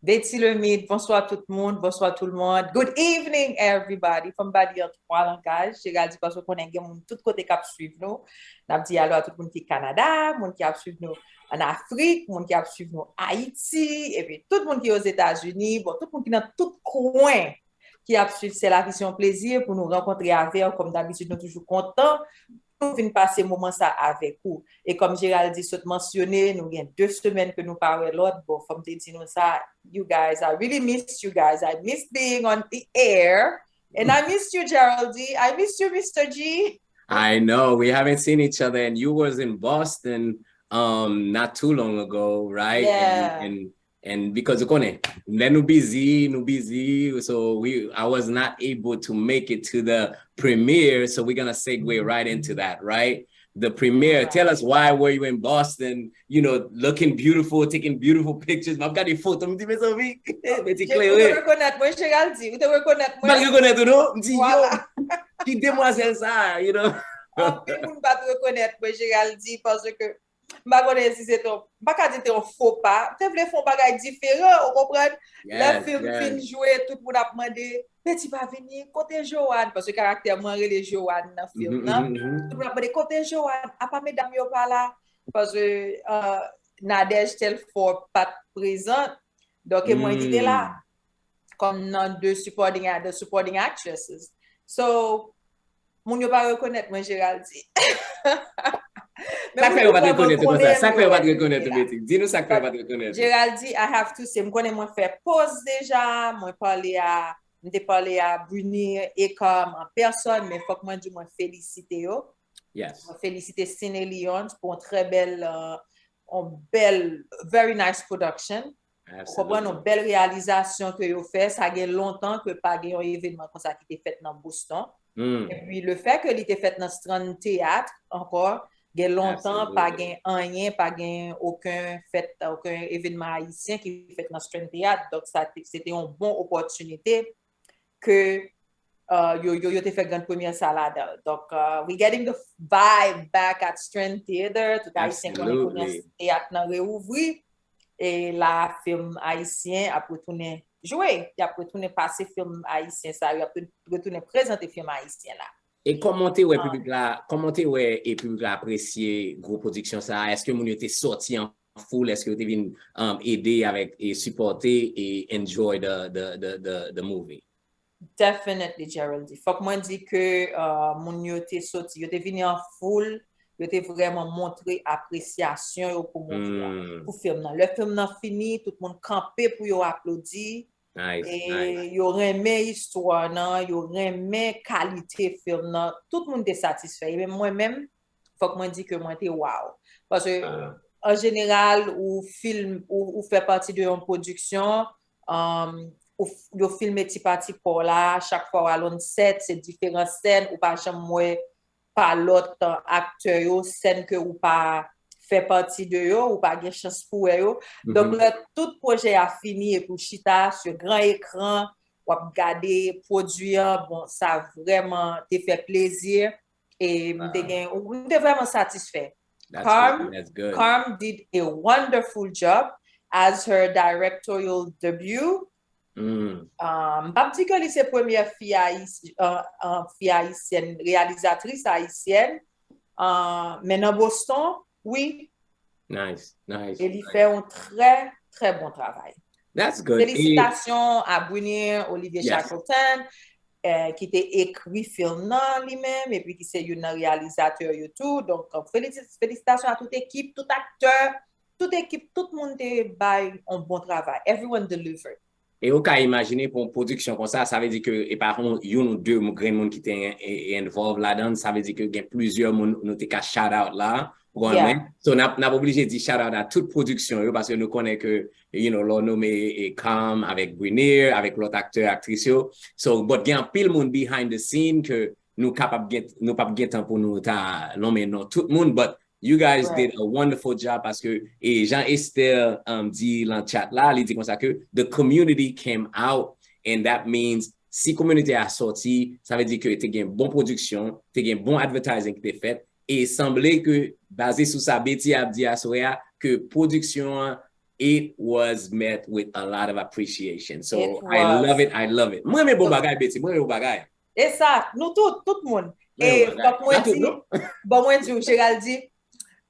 Betty Lemid, bonsoir tout le monde, bonsoir tout le monde. Good evening, everybody. From Badi en trois langages. J'ai dit parce qu'on a tout côté qui suivre nous. N'a dit alors à tout le monde qui est Canada, monde qui a suivre nous en Afrique, monde qui a suivre nous Haïti, et puis tout le monde qui est aux États-Unis, bon, tout le monde qui est dans tout coin qui a suivre, c'est la vision plaisir pour nous rencontrer avec, comme d'habitude, nous toujours contents. Nous venons passer moment ça avec vous. Et comme Gérald dit, se mentionné, nous avons 2 semaines que nous parlons l'autre. Bon, comme tu dis, nous ça, you guys, I really miss you guys. I miss being on the air. And I miss you, Geraldine. I miss you, Mr. G. I know we haven't seen each other, and you was in Boston not too long ago, right? Yeah. And because then busy, so I was not able to make it to the premiere, so we're gonna segue right into that, right? The premiere. Right. Tell us, why were you in Boston? You know, looking beautiful, taking beautiful pictures. I've got a photo. Vous te reconnaître, moi, Gérald dit. Vous te reconnaître, moi. Pas reconnaître, non? Voilà. Qui demoiselle ça, you know? On peut pas te reconnaître, moi, Gérald dit, parce que je si c'est ton, un faux pas. Tu voulais faire un bagage différent, vous comprenez? Le film fin joué, tout le monde a demandé, mais tu vas venir côté Joanne, parce que le caractère moi relé Joanne dans le film. Tout le monde a demandé côté Joanne, à pas mesdames yo pas là, parce que Nadège Telfort pas présente, donc moi j'étais là comme dans deux supporting actresses. So, mon yo pas reconnaître moi Gérald dit. Ça fait pas reconnaître comme ça. Ça fait pas reconnaître, Betty. Dis-nous ça fait pas reconnaître. Gérald dit, I have to say, moi connais moi faire pause déjà, moi parler à Bruni et comme en personne, mais faut que moi dis moi féliciter yo. Yes. Moi féliciter Cine Lyons pour une très belle very nice production. Pour une belle réalisation que yo fait, ça fait longtemps que pas un événement comme ça qui était fait dans Boston. Et puis le fait que il était fait dans Strand Théâtre encore il y a longtemps, pas aucun événement haïtien qui fait dans Strand Théâtre. Donc, c'était une bonne opportunité que yo te fait grande première salade. Donc, we're getting the vibe back at Strand Theater. Tout haïtien qui connaît théâtre n'a réouvert. Et la film haïtien a retourné jouer. Il a retourné passer film haïtien. Ça, il a retourné présenter film haïtien là. Et comment tu es public là apprécié gros production ça? Est-ce que vous était sorti en full? Est-ce que vous venu aider avec et supporter et enjoy the movie? Definitely, Geraldine. Faut que moi dis que mon était sorti, yo était venu en full, yo était vraiment montré appréciation pour mon pour film. Le film n'a fini, tout le monde campé pour yo applaudir. Nice, et il y aurait aimé histoire, il y aurait aimé qualité film, tout le monde est satisfait. Et moi-même, faut que moi dise que moi j'étais wow. Parce que en général, ou film ou fait partie de une production, ou film petit parti pour là, chaque fois à l'on set, c'est différentes scènes ou pas jamais par l'autre acteur, scène que ou pas fait partie de eux ou pas de chance pour eux. Donc, tout projet a fini et pour chita sur grand écran, ou regarder, produire, bon, ça a vraiment te fait plaisir et on est vraiment satisfait. Carm did a wonderful job as her directorial debut. Pas dit que c'est première fille haïtienne, réalisatrice haïtienne, mais dans Boston, oui. Nice. Et il fait un très, très bon travail. That's good. Félicitations à Bruni, Olivier Shackleton, qui était écrit film lui-même, et puis qui c'est un réalisateur YouTube. Donc, félicitations à toute équipe, tout acteur, toute équipe, tout le monde a fait un bon travail. Everyone delivered. Et au cas imaginer pour une production comme ça veut dire que, et par contre, il y a deux monde qui étaient involved là-dedans, ça veut dire que il y a plusieurs monde nous te shout out là. So, on n'a pas obligé de dire shout out à toute production parce que nous connaissons que, l'on nommé Cam avec Brunier, avec l'autre acteur, actrice. So, but il y a un pile monde behind the scene que nous capable nous pas temps pour nous nommer tout le monde, but you guys did a wonderful job parce que, et Jean-Esther dit dans le chat là, il dit comme ça que the community came out and that means si communauté a sorti, ça veut dire que tu as une bonne production, tu as un bon advertising qui est fait et il semblait que basé sur ça, Betty a dit à Soya que production it was met with a lot of appreciation. So I love it. I love it. Moi, mais bon bagay, Betty. Moi, bon bagay. Et ça, nous tout le monde. Et comme moi dit, bon moi dit, Gérald dit,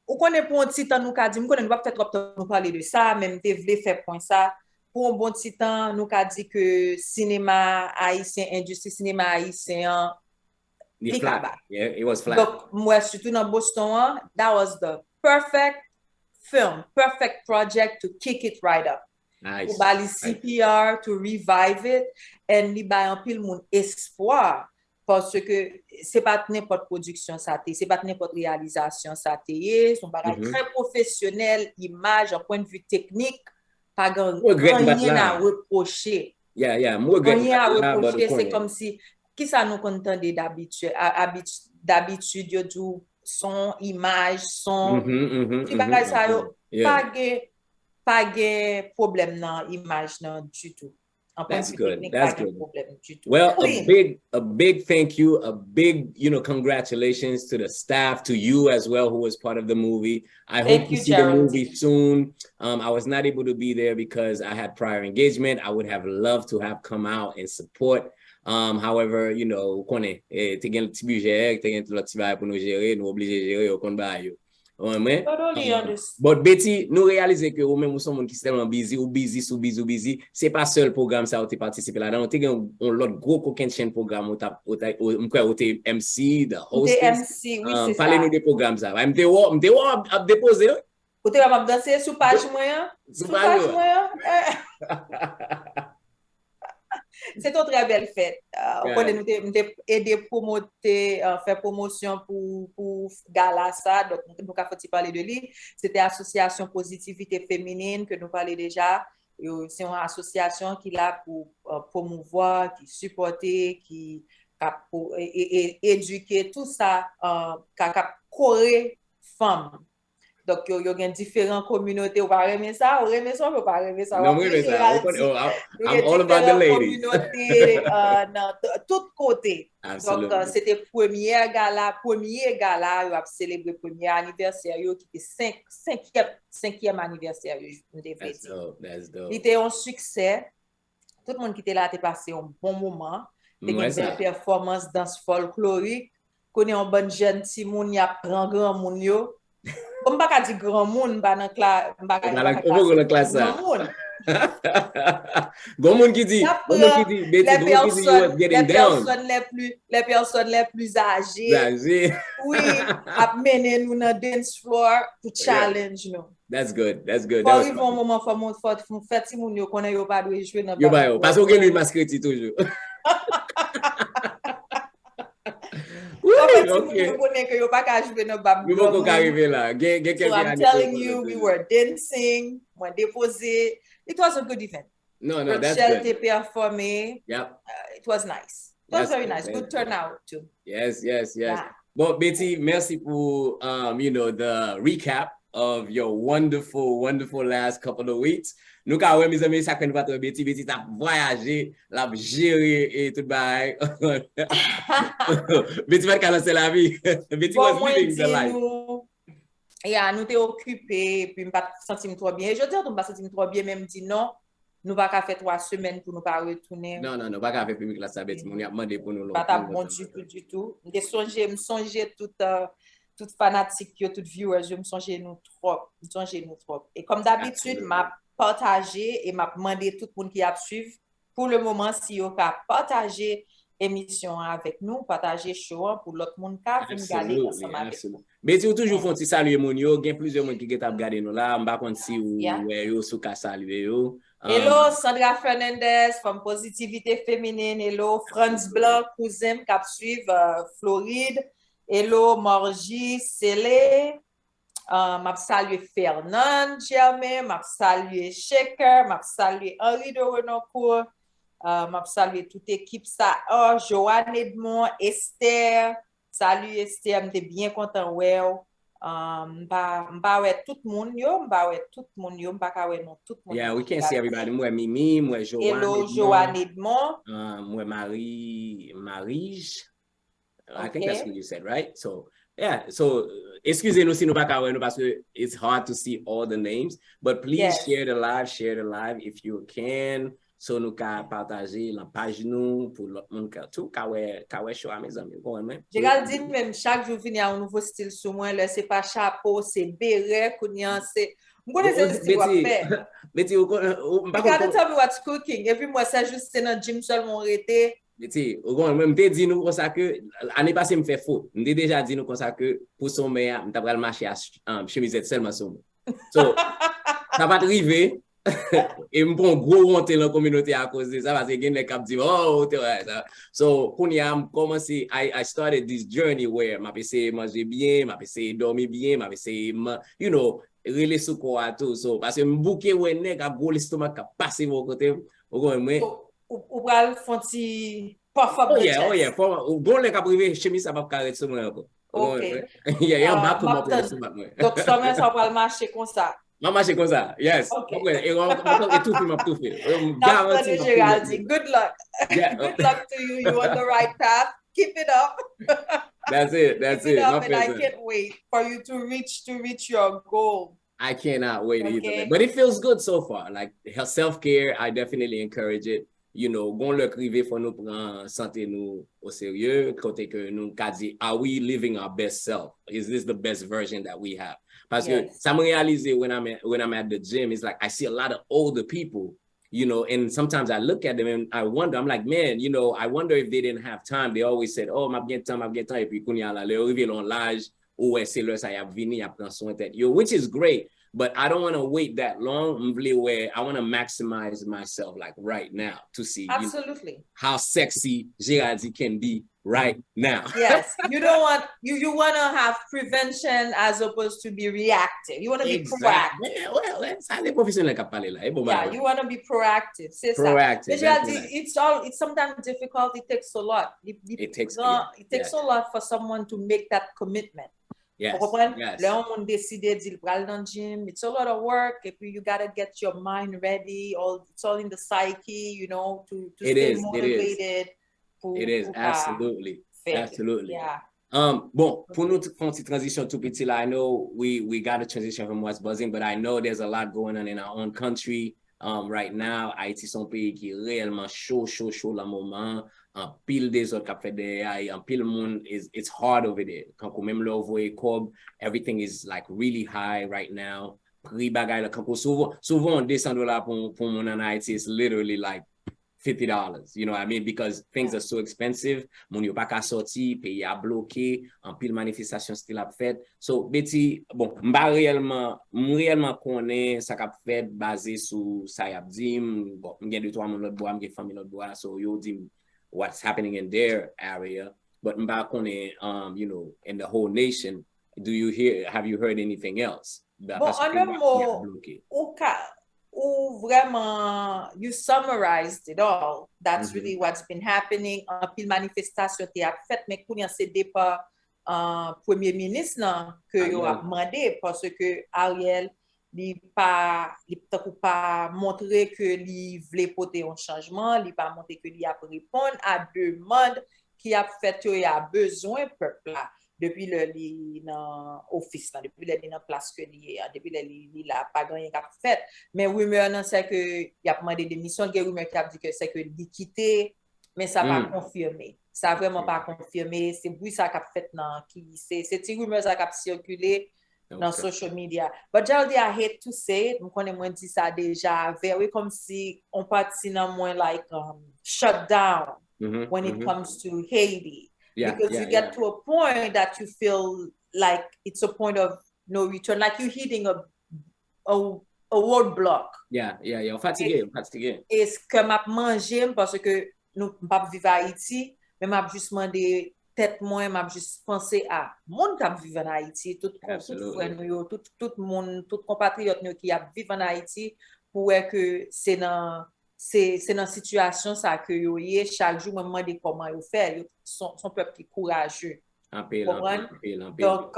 ou connaît pour un petit temps nous qu'a dit, nous connaît pas peut-être nous parler de ça, même te vle faire point ça. Pour un bon petit temps, nous qu'a dit que cinéma haïtien, industrie cinéma haïtien, flat. Yeah, it was flat. Donc moi surtout dans Boston, that was the perfect film, perfect project to kick it right up. Nice. Pour bali CPR, to revive it, and li bay en pile moun espoir, parce que c'est pas n'importe production ça té, c'est pas n'importe réalisation ça té, son bagage très professionnel, image, en point de vue technique, pas rien à reprocher. Yeah, rien à reprocher, c'est comme si, qui ça nous contendait d'habitude, yo du son, image, son, qui bagage ça yo, pas de problème dans l'image du tout. That's good. That's good. Well, a big thank you, a big, congratulations to the staff, to you as well, who was part of the movie. I hope you see the movie soon. I was not able to be there because I had prior engagement. I would have loved to have come out and support. However, connaît, te gen petit budget, te gen tout l'autre travail pour nous gérer, nous obligés de gérer au compte ba yo. But Betty, nous réaliser que ou même nous sommes qui tellement busy, c'est pas seul programme ça où tu participes là-dedans, on t'ai un l'autre gros coquin chaîne programme où t'es MC, the hostess. MC, oui, c'est ça. Parlez-nous des programmes ça. M'te à déposer. Ou t'es capable danser sous page moyen? Sous page moyen? C'est une très belle fête. On nous aider à faire promotion pour gala ça, donc nous avons parlé de lui. C'était l'association Positivité Féminine que nous parlons déjà. C'est une association qui est là pour promouvoir, qui supporter, qui éduquer tout ça, qui corée femmes. Donc, il y a différentes communautés. On va aimer ça, on aimer ça, on va aimer ça. Non, oui, ça. I'm all about the ladies. Communautés dans tous côtés. Absolutely. Donc, c'était premier gala, on a célébré le premier anniversaire, qui était cinquième anniversaire. That's dope. Il était un succès. Tout le monde qui était là a passé un bon moment. Il y a une performance danse folklorique. Qu'on est un bon jeune petit monde, il y a grand monde yo. On pas dire grand monde dans classe, grand monde. Grand monde qui dit les personnes les plus âgées. Oui, à mener nous dans dance floor to challenge nous. That's good. Pour arriver un moment faut faire si moun yo connaît yo pas doit jouer dans parce que lui masqué toujours. Okay. So I'm telling you, we were dancing, we déposé. It was a good event. No, that's good. Rochelle performé. Yep. It was nice. It was very nice. Good turnout too. Yes. Yeah. Well, Betty, merci pour the recap of your wonderful last couple of weeks. Nous quand mes amis ça connaît pas trop Betty t'a voyagé, l'a géré et tout bail. Betty va commencer la vie. Betty was living the life. Nous t'es occupé puis pas sentir trop bien. Je dis on pas sentir trop bien même dit non. Nous pas qu'à faire 3 semaines pour nous pas retourner. Non, pas qu'à faire public là ça Betty, mon y a demandé pour nous. Pas bon du tout. Me songer toute fanatique, toute viewers, je me songeais nous trop. Et comme d'habitude, m'a partagé et m'a demandé tout le monde qui a suivi pour le moment si vous a partagé émission avec nous, partager show pour l'autre monde qui a regarder ensemble avec nous. Mais tu toujours font petit saluer mon yo, il y a plusieurs monde qui ont regardé nous là, on va contre si ou yo sous ka saluer yo. Hello Sandra Fernandez from Positivité Féminine, hello Franz Blanc cousin qui a suivi Floride. Hello Margie Célé, m'a salué Fernand Germain, m'a salué Shaker, m'a salué Henri de Renocourt, m'a salué toute équipe ça, Joanne Edmond, Esther, salut Esther, m'étais bien content well. M'ba ouais tout le monde yo, m'ba ka ouais non tout le monde. Yeah, we can see everybody. Moi Mimi, moi Joanne. Hello Joanne Edmond. Moi Marie. I think that's what you said, right? So Yeah, so excusez-nous si nous pas nous parce que it's hard to see all the names, but please share the live if you can. So nous ka partager la page nous pour l'autre monde tout ka show à mes amis. J'ai dit même chaque jour venir un nouveau style sur moi, là c'est pas chapeau, c'est béret, kounya c'est moi connais ce style fait. Betty, you gotta tell me what's cooking. Et puis moi ça juste c'est dans gym seulement arrêté. Betty, même te dit nous comme ça que année passée me fait faute. Me déjà dit nous comme ça que pour son meilleur, m'ta pral marcher à chemisette seulement son. So ça va arriver. Et me prend gros honte dans la communauté à cause de ça parce que les cap dit oh so quand j'ai commencé I started this journey where m'a essayé manger bien, m'a essayé dormir bien, m'a essayé you know relé sous quoi tout so parce que me bouquer ouais nèg a gros l'estomac a passé mon côté ou pral fonti puff up the chest. Oh yeah bon les cap privé chemise ça va carré sur moi encore. OK. Yeah back pour mon l'estomac. Donc ça va marcher comme ça. Maman, c'est comme ça. Yes. Okay. Et tout fait. That's Géraldine. Good luck. Yeah. Good luck to you. You're on the right path. Keep it up. That's it. Keep it up, and I can't wait for you to reach your goal. I cannot wait either. But it feels good so far. Like self-care, I definitely encourage it. You know, gon le privé faut nous prendre santé nous au sérieux. Côté que nous dit, are we living our best self? Is this the best version that we have? Parce que ça me réalise when I'm at the gym, it's like I see a lot of older people, you know, and sometimes I look at them and I wonder, I'm like, man, you know, I wonder if they didn't have time. They always said, oh, m'a bien temps, et puis qu'on y a là, le arrivé dans l'âge où c'est là ça y a venu, y a prendre soin de tête, which is great, but I don't want to wait that long, where I want to maximize myself like right now to see absolutely you know, how sexy Géraldine can be right now. Yes, you don't want you want to have prevention as opposed to be reactive. You want to be proactive. Yeah, well, ça les professionnels qui parlent là. Yeah, you want to be proactive. C'est proactive. Ça. It's sometimes difficult. It takes a lot. It takes a lot for someone to make that commitment. Yes. Là, on décide d'il pral dans gym. It's a lot of work. If you gotta get your mind ready. It's all in the psyche, you know, to stay motivated. It is absolutely. Yeah. Bon, pour nous faire une transition tout petit là, I know we got a transition from what's buzzing, but I know there's a lot going on in our own country right now. Haïti son pays qui est réellement chaud la moment. En pile des autres qui fait des en pile monde it's hard over there. Quand même là voyez cob, everything is like really high right now. Prix bagay là quand souvent $200 pour mon en Haïti is literally like $50, you know what I mean? Because things are so expensive. Mon yo pas ka sorti, pays a bloqué, en pile manifestation still a fait. So Betty, bon, m'ba réellement connaît ça qu'a fait basé sur ça y a dit, bon, m'gen 2-3 moun l'autre bois, m'gen famille l'autre bois, so yo dit what's happening in their area, but m'ba connait you know, in the whole nation. Have you heard anything else? Bon, en un mot, ou vraiment, you summarized it all. That's really what's been happening. En pile manifestation te a fait, mais kounya c'est pas premier ministre que yo a demandé parce que Ariel li pas montré que li vle porter un changement, li pas montré que li a répondre à demande qui a fait y a besoin peuple là. Depuis le li dans office là, depuis le li dans place que li depuis le li là pas grand qu'a fait, mais rumeur non c'est que il a demandé démission, il y a rumeur qui a dit que c'est que li quitter, mais ça pas confirmé, ça vraiment pas confirmé, c'est bruit ça qu'a fait dans qui c'est rumeur ça qu'a circulé dans social media. But Geraldine, I hate to say it, on moi dit ça déjà very comme si on partit dans moins like shut down when it comes to Haiti. Yeah, because you get to a point that you feel like it's a point of no return, like you're hitting a roadblock. Yeah, fatigué. Est-ce que m'a mangé parce que nous pas vivre à Haïti, mais m'a juste demandé tête moi, m'a juste pensé à monde qui vivent en Haïti, tout monde, tout compatriote qui a vivent en Haïti pour que c'est dans situation ça que yo yé chaque jour me demander comment yo faire, son peuple qui courageux. En pile. Donc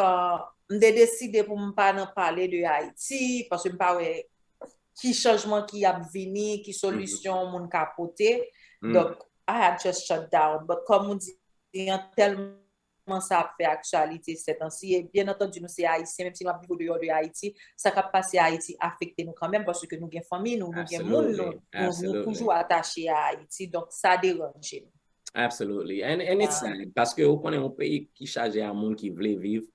m'dé décidé pour me pas parler de Haïti parce que m'pa ouais qui changement qui a venu, qui solution moun capoter. Donc I had just shut down, but comme on dit en tellement vraiment ça fait actualité cette temps-ci. Et bien entendu, nous, c'est Haïtien, même si nous avons dehors de Haïti, ça qui passe à Haïti affecte nous quand même parce que nous avons famille, nous avons monde, nous toujours attachés à Haïti. Donc, ça dérange. Absolutely. And it's sad parce que on connaît un pays qui charge à monde qui veut vivre,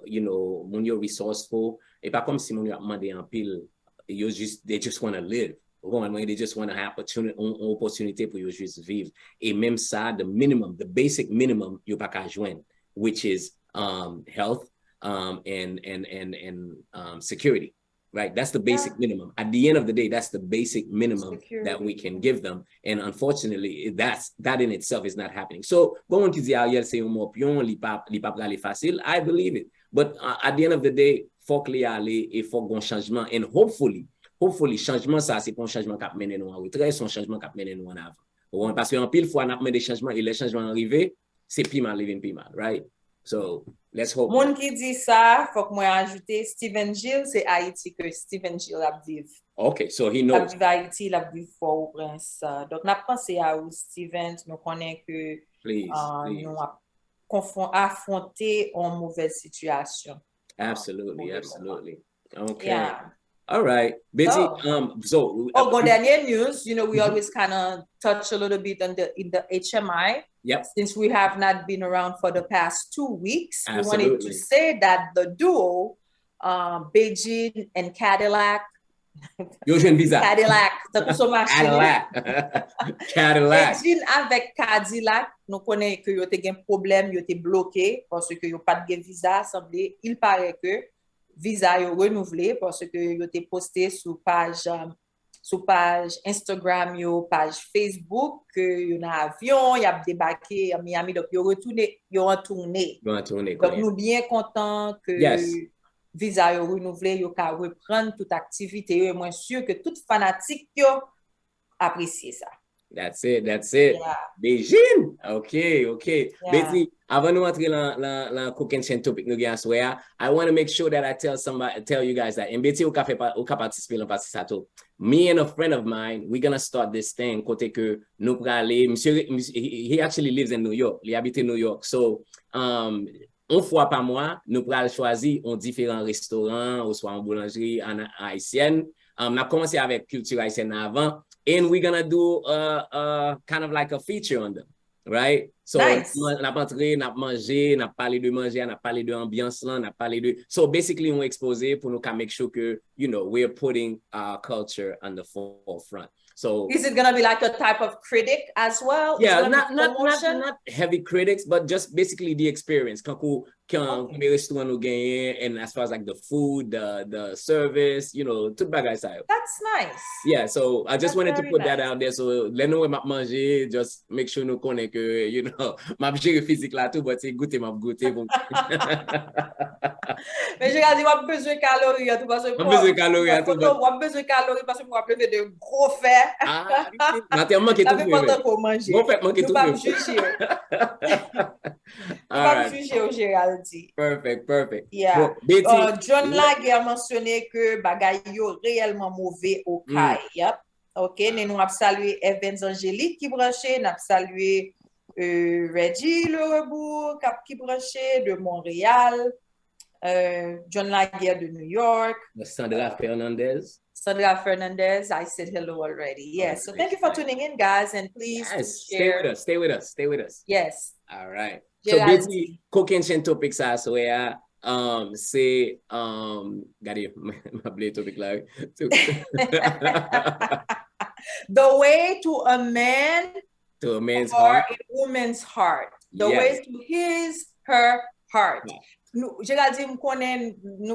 you know, moun yo resourceful. Et pas comme si moun yo a demandé en pile, they just want to live. They just want to have opportunity pour juste vivre. Et même ça, the basic minimum, you pas qu'à joindre, which is health and security, right? That's the basic minimum. At the end of the day, that's the basic minimum that we can give them. And unfortunately, that in itself is not happening. So, going to the Ariel say more pion, li pa facile, I believe it. But at the end of the day, faut que li aller et faut gon changement. And hopefully, changement ça, c'est pas un changement qui a mené nous en retrait, c'est un changement qui a mené nous en avant. Parce qu'en pile fois, on a mené des changements et les changements arrivés, c'est plus mal, right? So, let's hope. Moun qui dit ça, faut que moi ajouter Steven Gill, c'est Haïti que Steven Gill a vécu. Okay, so he knows. Il a vécu Haïti, il a vécu Fort-au-Prince. Donc, on a pensé à où Steven, nous connaissons que nous avons affronté une mauvaise situation. Absolutely. Okay. Yeah. All right, Betty. Dernier news. You know, we always kind of touch a little bit in the HMI. Yep. Since we have not been around for the past 2 weeks, Absolutely. We wanted to say that the duo, Beijing and Cadillac. Yo jeune visa. Cadillac. Cadillac. Beijing avec Cadillac, nous connaissons que yo te gen problème, yo te bloqué parce que yo pas de visa. Semblé, il paraît que visa yo renouvelé parce que yo te posté sur page Instagram yo, page Facebook que yo na avion, y a débarqué à Miami, donc yo retourné. Donc nous bien contents que visa yo renouvelé, yo ka reprendre toute activité, et moi sûr que tout fanatique yo apprécie ça. That's it. Yeah. Beijing. Okay. Yeah. Betty, avant nous entrer dans cooking chain topic nous gagne soir, I want to make sure that I tell you guys that. And Betty, ou ka participer dans partie ça tout. Me and a friend of mine, we're gonna start this thing côté que nous pour aller. Monsieur, he actually lives in New York. Il habite New York. So, une fois par mois, nous pourrons choisir un différents restaurants, ou soit en boulangerie haïtienne. On a commencé avec culture haïtienne avant. And we're gonna do kind of like a feature on them, right? So, nice. On a entré, on a mangé, on a parlé de manger, on a parlé de ambiance, on a parlé de. So basically, on exposé pour nous make sure que, you know, we're putting our culture on the forefront. So is it gonna be like a type of critic as well? Yeah, not heavy critics, but just basically the experience. And as far as like the food, the service, you know, tout bagay sa yo. That's nice. Yeah, so I just wanted to put that out there. So let know m'a manger, just make sure nous connaît que, you know, m'a gérer physique là tout, but c'est goûter m'a goûter bon. Mais j'ai dit m'a besoin de calories tout parce que m'a besoin de calories tout. M'a besoin de calories parce que moi plein de gros fer. Ah, naturellement que tout. Pas pour manger. Bon fait manquer tout. Pas juger. Pas juger au Gérald dit. Perfect. Yeah. John Lague a mentionné que bagay yo réellement mauvais au CAI. Yep. OK, nous avons salué Evans Angélique qui branché, nous avons salué Reggie Le Rebourg qui branché de Montréal, John Lague de New York, Sandra Fernandez, I said hello already. Yes. So thank you for tuning in, guys, and please share. Stay with us. Yes. All right. So basically, cooking chain topics are so c'est regardez ma blé topic là. The way to a man's heart, a woman's heart. The way to her heart. J'ai dit, nous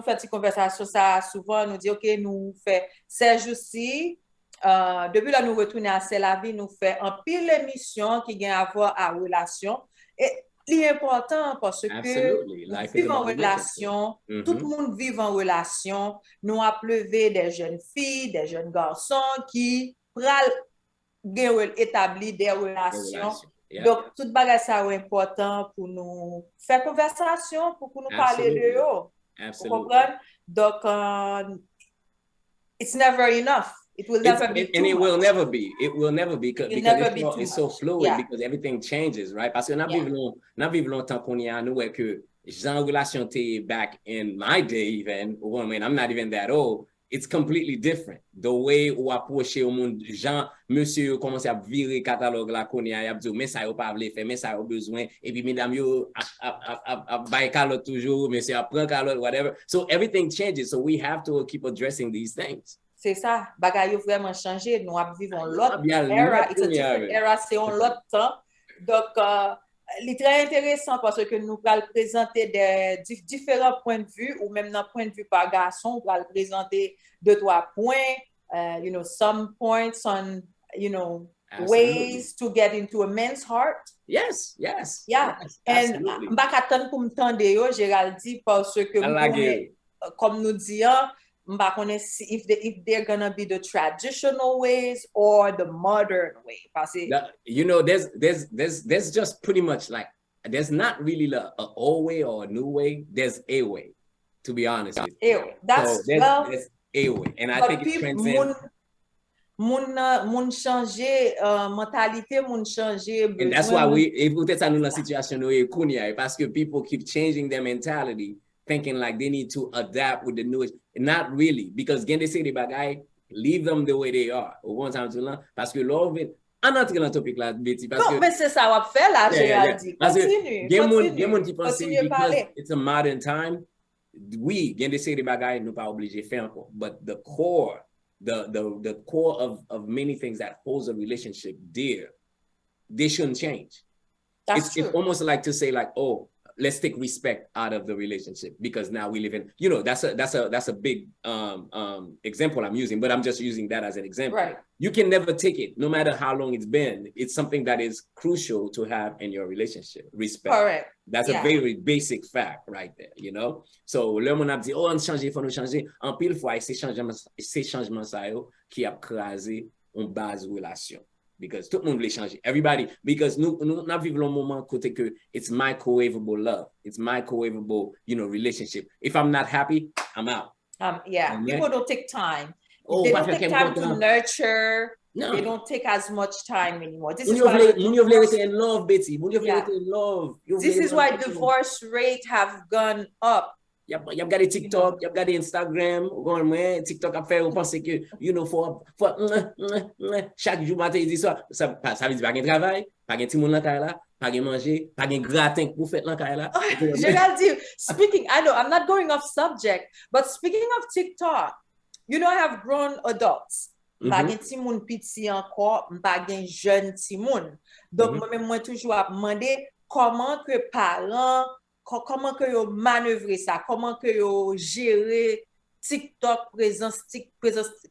faisons une conversation ça souvent, nous dit, OK, nous faisons ces jours-ci, depuis là, nous retournons à C'est la vie, nous faisons un pile d'émissions qui ont à voir à relation. Et l'important parce que nous vivons en relation, tout le monde vit en relation, nous avons levé des jeunes filles, des jeunes garçons qui établir des relations. Donc, tout bagage ça est important pour nous faire conversation, pour nous parler de eux. Absolument. Donc, it's never enough. It will never be and it will never be. It will never be because it's so fluid because everything changes, right? Parce que n'a vivre longtemps qu'on y a nous et que Jean relation back in my day even, I mean, I'm not even that old. It's completely different. The way ou approcher au monde, Jean, monsieur commence à virer catalogue la qu'on y a dit mais ça yo pas vle faire, mais ça yo besoin et puis mesdames yo a buy calotte toujours, monsieur a prend calotte whatever. So everything changes, so we have to keep addressing these things. C'est ça, bagay yo vraiment changé, nous vivons l'autre era, it's a different era, c'est un l'autre temps. Donc c'est très intéressant parce que nous allons présenter des différents points de vue ou même d'un point de vue par garçon, nous allons présenter 2-3 points, you know, some points on, you know, ways to get into a man's heart. Yes. Yeah. Yes, and m'bak attendre pour m'tendre yo, Gérald dit parce que comme nous disons, if they're gonna be the traditional ways or the modern way. You know, there's just pretty much like there's not really an old way or a new way. There's a way, to be honest with you. That's there's a way, and I think it transcends. Moun changer mentalité, moun changer. And that's why if vous êtes dans la situation parce que people keep changing their mentality, thinking like they need to adapt with the newest. Not really, because again they say the bagay, leave them the way they are. One time to learn, parce que love it. I'm not going to topic là, Betty. Non, mais c'est ça on fait là, Gérald dit. Continue. Because it's a modern time. We, again they say the bagay, nous pas obligé faire encore. But the core, the core of many things that holds a relationship dear, they shouldn't change. It's almost like to say like, oh, let's take respect out of the relationship because now we live in, you know, that's a big example I'm using, but I'm just using that as an example. Right. You can never take it, no matter how long it's been. It's something that is crucial to have in your relationship. Respect. Correct. That's a very basic fact right there, you know? So, le monde a dit, oh, on change, il faut nous changer. En pile fois, c'est changement ça qui a crasé une base relation. Because tout le monde veut changer. Everybody, because nous vivons un moment côté que it's microwavable love. It's microwavable, you know, relationship. If I'm not happy, I'm out. People don't take time. They don't take time to nurture. No. They don't take as much time anymore. This is why in love, Betty. In love. This is why divorce rate have gone up. You've got a TikTok, you've got the Instagram, TikTok a fait, on pense que, you know, for chaque jour matin, il dit ça veut dire pas de travail, pas de petit monde dans la pas de manger, pas de gratin pour faire dans la Gérald dit, speaking, I know, I'm not going off subject, but speaking of TikTok, you know, I have grown adults. Pas de petit monde petit encore, pas de jeune petit monde. Donc, moi toujours à demander comment que parents comment que yo manœuvrer ça, comment que yo gérer TikTok présence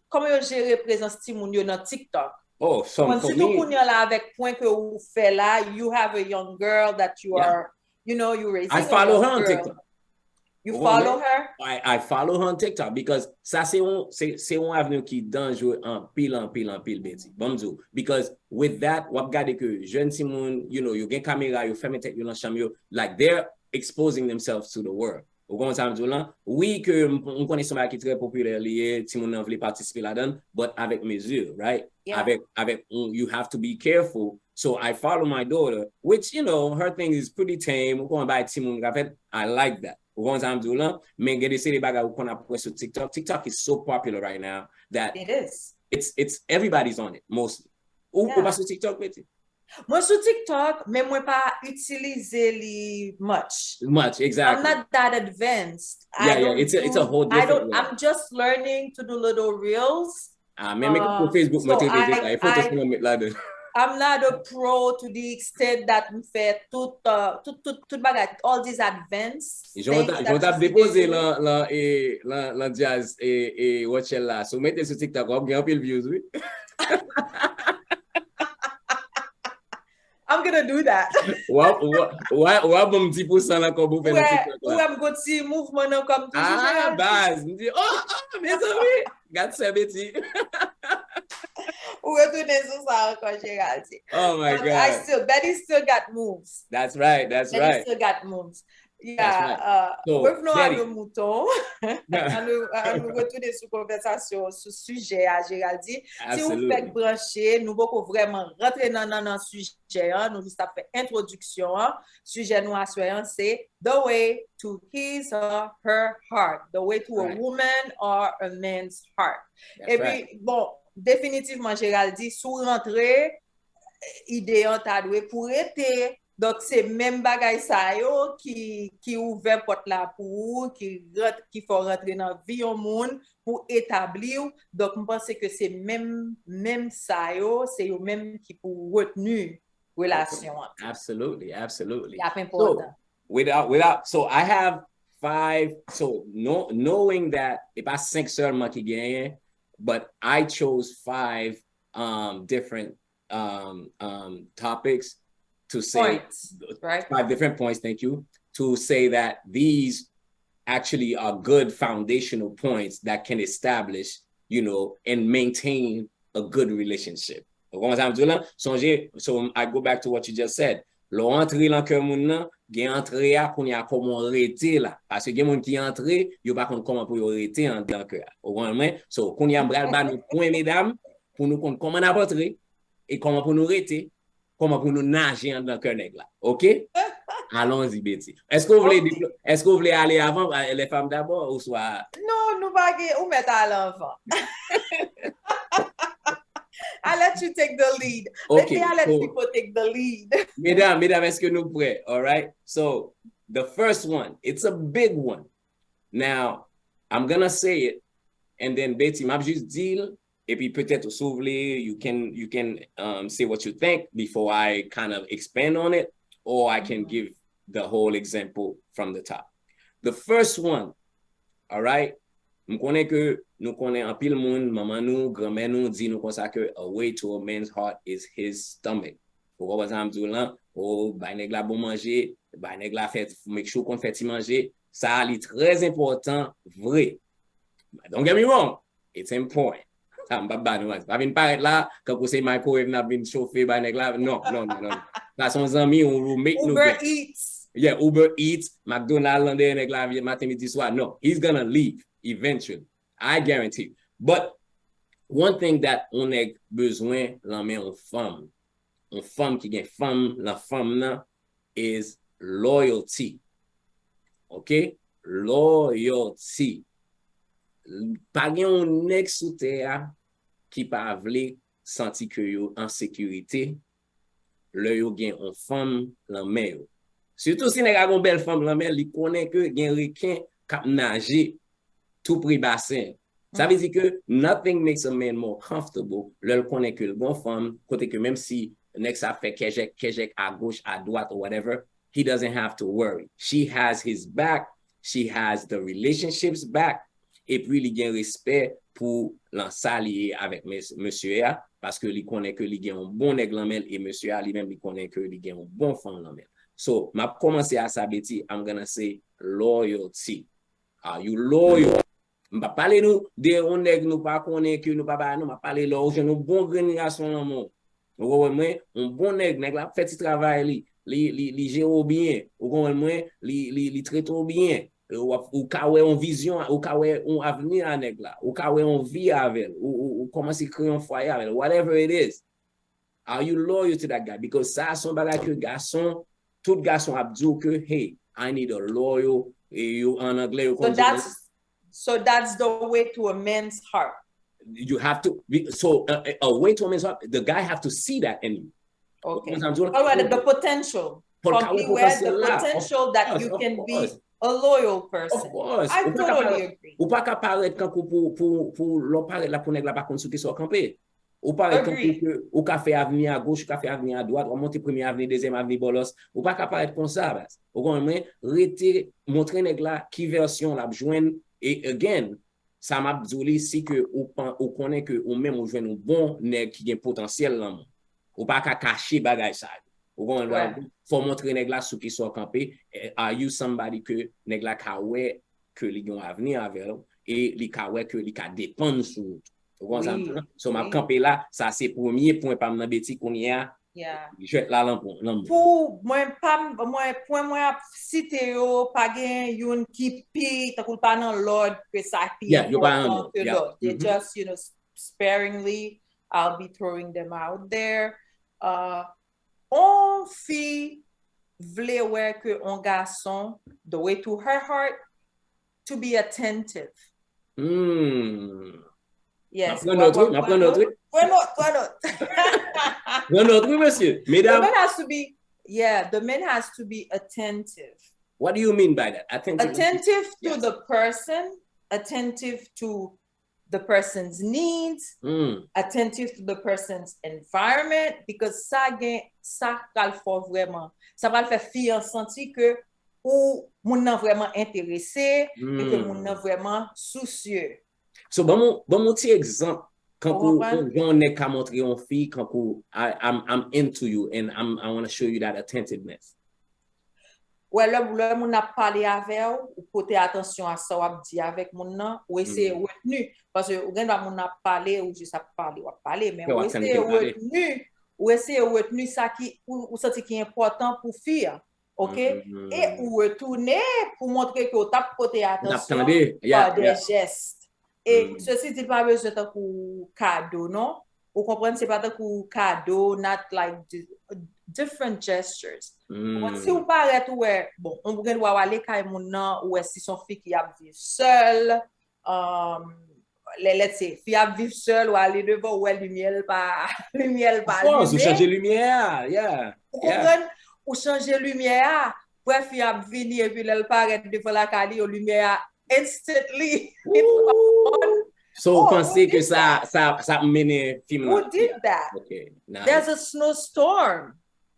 comment yo gérer présence ti moun yo dans TikTok. Oh, surtout qu'on y a là avec point que vous fait là, you have a young girl that you are, you know, you raising. I follow her on TikTok. You follow her? I follow her on TikTok because ça c'est un avenue qui dangereux en pile Betty. Bonjour. Because with that, what got que jeune Simon, you know, you get caméra, you ferme tête, you dans chambre, like they're exposing themselves to the world. Oui, que on connaît son qui est très populaire lié, si on veut participer là-dedans, but avec mesure, right? Yeah. Avec, you have to be careful. So I follow my daughter, which, you know, her thing is pretty tame. I like that. TikTok is so popular right now that it is. It's everybody's on it mostly. Ou sur TikTok, Betty? Moi sur TikTok, mais moi pas utiliser li much. Exactly. I'm not that advanced. It's a whole different way. I'm just learning to do little reels. Facebook, I'm not a pro to the extent that me fait tout bagage, all these advanced. Je vais déposer la jazz et watch là. So mettez sur TikTok, on gagne un peu de views, oui. I'm gonna do that. Ouais, bon petit % là qu'on vous fait dans TikTok. Ouais, I'm going to see mouvement comme toujours. Ah, base. Me dit, oh, mes amis, regarde ça, Betty. Ou retourner sur ça encore, Gérald. Oh my God. Betty still got moves. That's right. Betty still got moves. Revenons à nos moutons. À nous retourner sur conversation, sur sujet à Géraldine. Si vous faites brancher, nous allons vraiment rentrer dans le sujet. Nous juste fait introduction. Sujet nous assurons, c'est the way to his or her heart. The way to a woman or a man's heart. Et puis, bon, définitivement, Géraldine, sous rentrée, idée en tadoué pour être. Donc, c'est même bagay sa yo qui ouvert porte là pour qui faut rentrer dans la vie au monde pour établir. Donc, je pense que c'est même ça yo, c'est yo même qui pour retenir relation. Absolutely. C'est important. So I have 5, so knowing that if I 5 seulement qui gagne, but I chose 5 different topics to say points, right? 5 different points, thank you, to say that these actually are good foundational points that can establish, and maintain a good relationship. So I go back to what you just said. Lo entrer dans cœur moun nan, gen entrer a qu'on y a comment rete là parce que gen moun qui entrer, yo pas comment pour yo rete en dans cœur. Au moins, so qu'on y a bral ba nous point mesdames pour nous comprendre comment on entrer et comment pour nous rete, comment pour nous nager dans cœur nèg là. OK? Allons-y Betty. Est-ce que vous voulez aller avant les femmes d'abord ou soit Non, nous pas ou mettre à l'avant. I'll let you take the lead. Okay, Let people take the lead. Mesdames, est-ce que nous prêts? All right. So the first one, it's a big one. Now, I'm gonna say it, and then Betty, m'a juste deal. Et puis peut-être s'ouvrir, you can say what you think before I kind of expand on it, or I can give the whole example from the top. The first one, all right. Nous connaissons que nous connaissons un pile monde, maman nous, grand-mère nous dit nous comme ça que a way to a man's heart is his stomach. Pour par exemple dire là, ba nèg la bon manger, ba nèg la fait make sure qu'on fait manger, ça est très important, vrai. Don't get me wrong, it's important. Ça m'pa nous pas venir paraître là quand vous c'est microwave n'a venir chauffer ba nèg la. Non. Là son ami on make no Uber Eats. Yeah, Uber Eats, McDonald's nèg la matin midi soir. No, he's gonna leave. Eventually, I guarantee. But one thing that on a besoin l'amène une femme qui gagne femme, la femme là is loyalty. Okay? Loyalty. Pas gen un nèg sous terre qui pa vle senti que yo en sécurité, le yo gen une femme l'amène yo. Surtout si nèg a une belle femme l'amène, li connaît que gen requin k'ap nager tout prix bassin. Ça veut dire que nothing makes a man more comfortable. Le connaît que le bon femme, côté que même si next a fait kejek à gauche, à droite, or whatever, he doesn't have to worry. She has his back. She has the relationships back. Et puis, il y a un respect pour l'ensalier avec monsieur A, parce que il connaît que il y a un bon nèglamel et monsieur A, lui-même, il connaît que il y a un bon femme lamel. So, m'a commencé à ça, Betty, I'm gonna say loyalty. Are you loyal? M'a parler nous de on nèg nous pas connaît que nous pas nous m'a parler là au nous bon génération là mon. Ouais un bon nèg la fait petit travail li gère bien. Ou moi li traite bien. Ou ka wè on vision, ou ka wè on avenir à nèg là. Ou ka wè on vie avec ou commencer créer un foyer avec whatever it is. Are you loyal to that guy? Because ça son bagage que garçon tout garçon a dit que hey, I need a loyal you en anglais So that's the way to a man's heart. You have to a way to a man's heart. The guy have to see that in you. Okay. The potential. The potential that you can be a loyal person. Of course. I totally agree. Ou pas apparaître quand pour l'opérer la pour nèg la pas contre qui soit campé. Ou pas que ou ka fait avenir à gauche, ou ka fait avenir à droite, ou monter premier avenir, deuxième avenir bolos. Ou pas apparaître comme ça bas. Ou quand même rete montrer nèg la qui version la joindre. Et again, ça m'a dit si que ou connaît que ou même ou joine un bon nèg qui a potentiel là. Ou pas ka cacher bagay ça. Ou faut montrer nèg la sous qui soit campé. Are you somebody que nèg la ka wè que li gon avenir avec et li ka wè que li ka dépendre sur. So m'a campé là, ça c'est premier point par nan beti qu'on y a Yeah. Je la lampon. Pour moi citer yo pas gen yon qui pi ta pas dans l'ordre que ça pi important que l'autre. They just, you know, sparingly I'll be throwing them out there. On fi vle wè que on garçon the way to her heart to be attentive. Yes. Prends notre, monsieur. Mesdames. The man has to be, the man has to be attentive. What do you mean by that? Attentive to the person, attentive to the person's needs, attentive to the person's environment, because ça va faire vraiment, ça va le faire fier sentir que ou moun nan vraiment intéressé et que moun nan vraiment soucieux. So bon petit exemple quand on est qu'à montrer une fille quand I'm into you and I want to show you that attentiveness. Ouais, le moun a parlé avec ou porter attention à ça ou dit avec moun nan ou essayer retenu parce que ou gen moun a parlé ou juste parler mais ou essayer retenu ça qui ou senti qui est important pour faire. OK? Et ou retourner pour montrer que tu as porté attention par des gestes. Et ceci dit pas besoin de cadeau, non? Vous comprenez, c'est pas de cadeau, not like different gestures. Si vous paraît bon, on peut aller kay moun nan ou si son fille qui a vivre seule, let's say, fille a vivre seule ou aller devant ou lumière pas ou changer lumière, Vous comprenez? Ou changer lumière, pour fille a venir et puis elle paraît devant la caille ou lumière instantly. So, pensez que ça mène film. Who did that? Okay, nice. There's a snowstorm.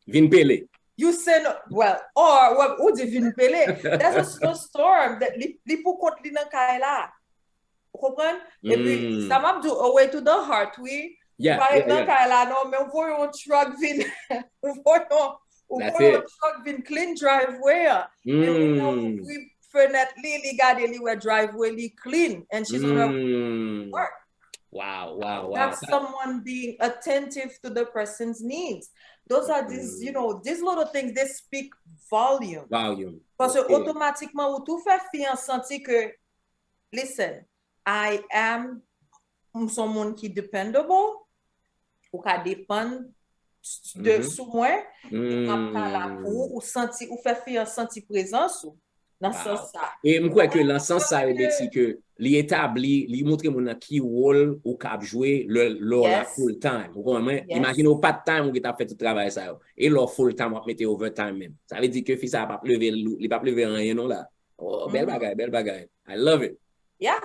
Vin pele. You say, well, or who dit vin pele? There's a snowstorm that li pou kont li nan kay la. Comprendre? Et puis, ça m'a dit, away to the heart, oui. Par exemple, kay la, non, mais on voit un truck vin, on voit un truck vin clean driveway. Et puis, fenêtre li gade li where driveway li clean and she's gonna work. Wow. That's someone being attentive to the person's needs. Those are these, you know, these little things, they speak volume. Parce que automatiquement, ou tout fait fian senti que, listen, I am someone qui dependable, ou ka dépend de sous moi, ou senti, ou fait fian senti présence ou. Et je crois que dans ce sens, ça veut dire que l'établi, lui montre mon qui rôle ou cap jouer le full time. Vous comprenez? Imaginez pas de time où tu as fait tout travail ça. Et le full time on mettre overtime même. Ça veut dire que fils ça pas lever, il pas lever rien non là. Oh, belle bagaille. I love it. Yeah.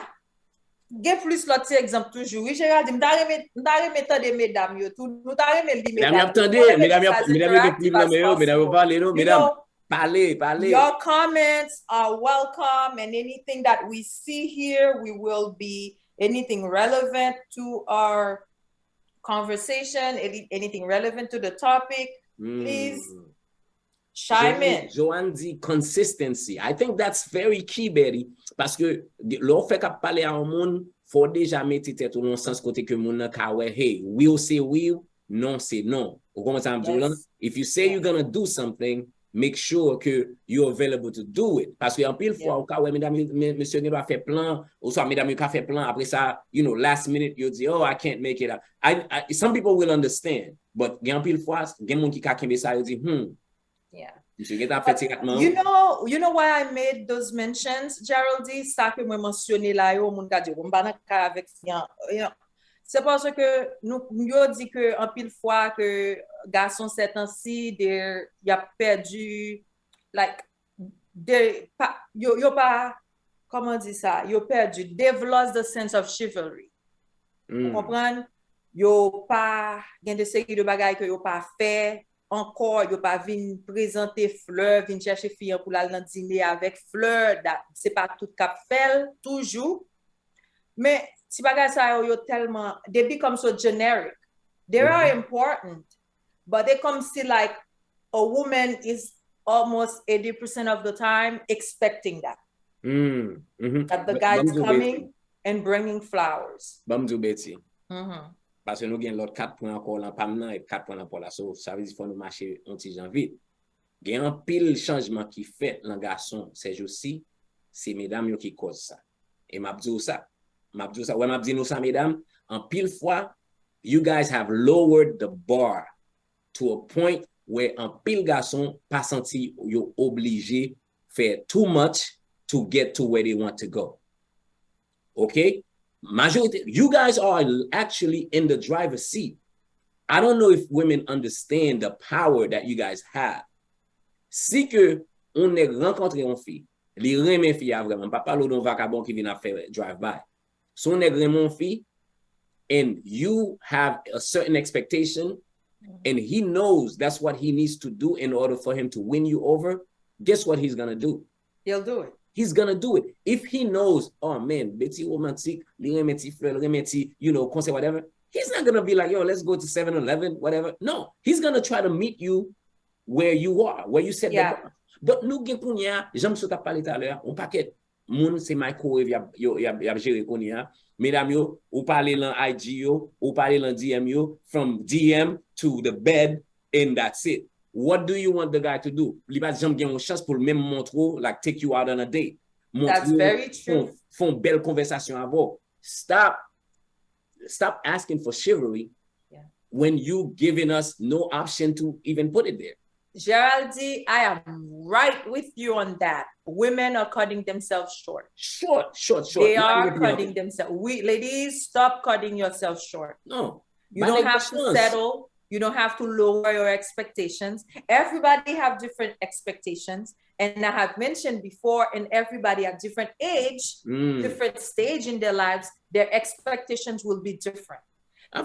Gen plus l'autre exemple toujours. Oui, Gérald, m'ta remettre des mesdames yo tout. Nous t'a remettre les mesdames. Mesdames. Parlez. Your comments are welcome, and anything that we see here, we will be anything relevant to our conversation, anything relevant to the topic. Please chime in. Joanne dit consistency. I think that's very key, Betty, parce que l'on fait qu'à parler à un monde, faut déjà mettre tête dans le sens côté que mon ka ouais, hey, will say will, non say non. Vous comprenez? If you say you're gonna do something, make sure que you're available to do it. Parce que en pile fois, au cas où monsieur ne va faire plan, ou soit mesdames ne fait plan, après ça, you know, last minute, you dis, oh, I can't make it. Some people will understand, but en pile fois, gen moun ki ka kembe sa, you dis, Yeah. You know why I made those mentions, Geraldine? Ça que moi mentionné là, yo moun ka di, avec c'est parce que nous dit que en pile fois que garçon ces temps-ci il a perdu like yo pas comment dire ça, yo perdu, they've lost the sense of chivalry. Vous comprenez? Yo pas gen de série de bagaille que yo pas fait encore, yo pas vinn présenter fleur, vinn chercher fille pour aller dans dîner avec fleur, c'est pas tout cap fait toujours. Mais si bagay sa yo tellement, they become so generic. They are important, but they come still like a woman is almost 80% of the time expecting that. That the guy is coming and bringing flowers. Bamdou Betty. parce que nous avons l'autre 4 points encore là, pas maintenant, et 4 points là pour la sauce. Ça veut dire qu'il faut nous marcher un petit gens vite. Il y a un pile changement qui fait le garçon, c'est aussi, c'est mesdames qui cause ça. Et m'a dit ça. Ouais, m'a dit nous ça, mesdames, en pile fois, you guys have lowered the bar to a point where un pile garçon pas senti yo obligé faire too much to get to where they want to go. Okay? Majority, you guys are actually in the driver's seat. I don't know if women understand the power that you guys have. Si que on est rencontré une fille, les remen fille a vraiment, pas parler d'un vagabond qui vient à faire drive-by. Si on est remen fille, and you have a certain expectation, and he knows that's what he needs to do in order for him to win you over, guess what he's going to do? He'll do it. He's going to do it. If he knows, oh man, Betty romantic, you know, conseil, whatever, he's not going to be like, yo, let's go to 7-Eleven, whatever. No, he's going to try to meet you where you are, where you set the bar. Donc, nous, j'aime ce que tu as parlé tout à l'heure, on paquet, moun, c'est microwave, y a géré qu'on y a. Mesdames yo, ou parlez dans IG yo, ou parlez dans DM yo, from DM to the bed, and that's it. What do you want the guy to do? Li pas jamais gen une chance pour même montrer, like take you out on a date. That's very true. Font belle conversation avant. Stop asking for chivalry when you giving us no option to even put it there. Geraldine, I am right with you on that. Women are cutting themselves short. Short. They are cutting themselves. Ladies, stop cutting yourself short. No. You don't have to settle. You don't have to lower your expectations. Everybody have different expectations. And I have mentioned before, and everybody at different age, different stage in their lives, their expectations will be different.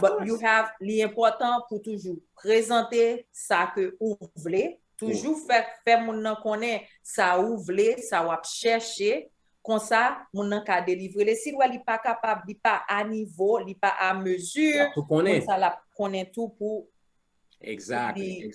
But you have l'important pour toujours présenter ça que vous voulez, toujours faire moun nan connaît ça ou voulez, ça ou chercher, comme ça moun nan ka délivrer. Si ou li pas capable, li pas à niveau, li pas à mesure, comme ça la connaît tout pour exactly.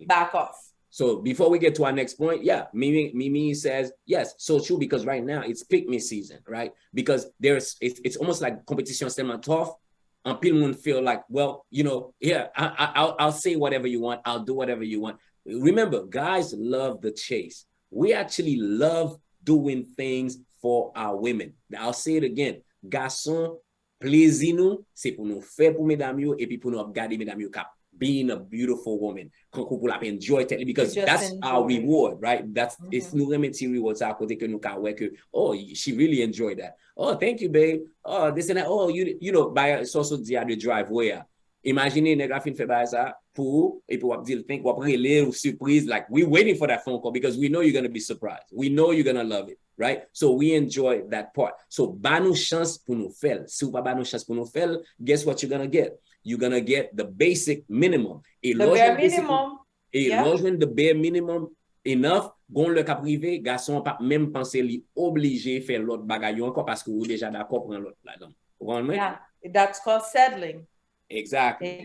Back off. So before we get to our next point, Mimi says, yes, so true, because right now it's pick me season, right? Because it's almost like competition is tellement tough. And people feel like, well, you know, I'll say whatever you want. I'll do whatever you want. Remember, guys love the chase. We actually love doing things for our women. I'll say it again. Garçon, plaisir nous, c'est pour nous faire pour mesdames yo, et puis pour nous regarder mesdames yo cap. Being a beautiful woman, enjoy it, because that's our reward, right? That's it's new rewards à côté que nous ka wè que, oh, she really enjoyed that. Oh, thank you, babe. Oh, this and that. Oh, you know, by also the driveway. Imaginez nèg la fin fait ba ça pour et pour dire think ou relé ou surprise, like we waiting for that phone call because we know you're going to be surprised. We know you're going to love it, right? So we enjoy that part. So ba nou chance pour nous faire. Si ou pas ba nou chance pour nous faire, guess what you're going to get? You're going to get the basic minimum. The bare minimum. Et rejoindre the bare minimum enough, gon le ka privé, garçon pas même penser li obligé faire l'autre bagaille encore parce que vous déjà d'accord prendre l'autre là-dedans. Yeah, that's called settling. Exactly.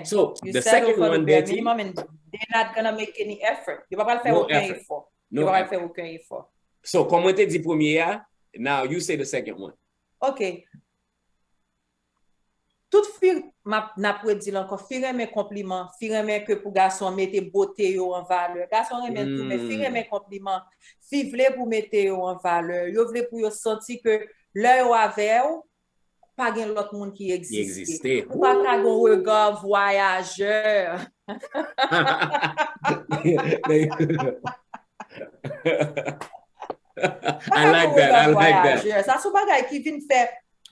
So you the second one, Betty, minimum, and they're not gonna make any effort. You pas faire aucun effort. You pas faire aucun effort. So comme tu dit premier, now you say the second one. Okay. Toute fille n'a pas dit encore fille mes compliments, fille mes que pour garçon mettre beauté yo en valeur. Garçon remet tout mais fille mes compliments, fille vle pour mettre yo en valeur. Yo vle pour yo sentir que l'œil avec ou pas gen l'autre monde qui existe. Ou pas ka gon regard voyageur. I like that. Ça sou bagay qui vient faire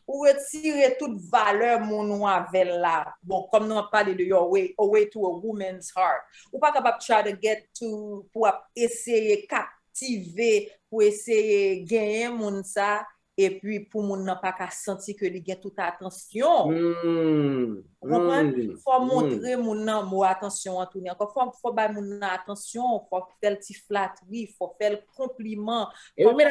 ou retirer toute valeur mon avec là. Bon, comme nous on parle de your way to a woman's heart. Ou pas capable try to get to pour essayer captiver, pour essayer gagner mon ça et puis pour mon n'a pas qu'à sentir que il gagne toute attention. Faut montrer mon nan mo attention en tourner. Encore faut ba mon attention, faut faire le petit flatterie, faut faire le compliment. Oh my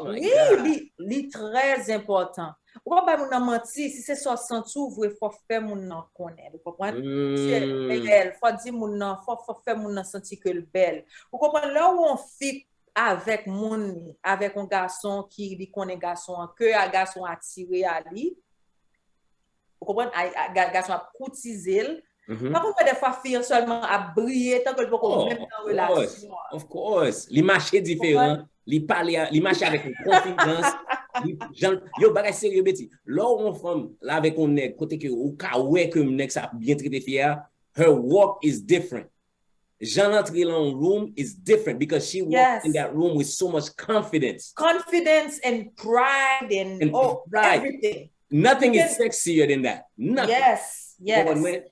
oui, God. Li très important. Ou pas moun nan menti, si c'est 60 ouvre, faut faire moun nan connaître. Vous comprenez? C'est belle, faut dire moun nan, faut faire moun nan sentir que le belle. Vous comprenez? Là où on fit avec avec un garçon qui lui connaît garçon, que un garçon attiré à lui, comprends, garçon a courtisé. Par contre, des fois, fille seulement a brillé tant que le peut même dans relation. Of course. Li marché différent, li parler, li marché avec une confidence. Yo bagay sérieux beti. Là on femme là avec un nèg côté que ou ka ouais que nèg ça bien traité fier, her walk is different. Jean entre dans room is different because she walked in that room with so much confidence. Confidence and pride and pride. Everything. Nothing is sexier than that. Nothing. Yes.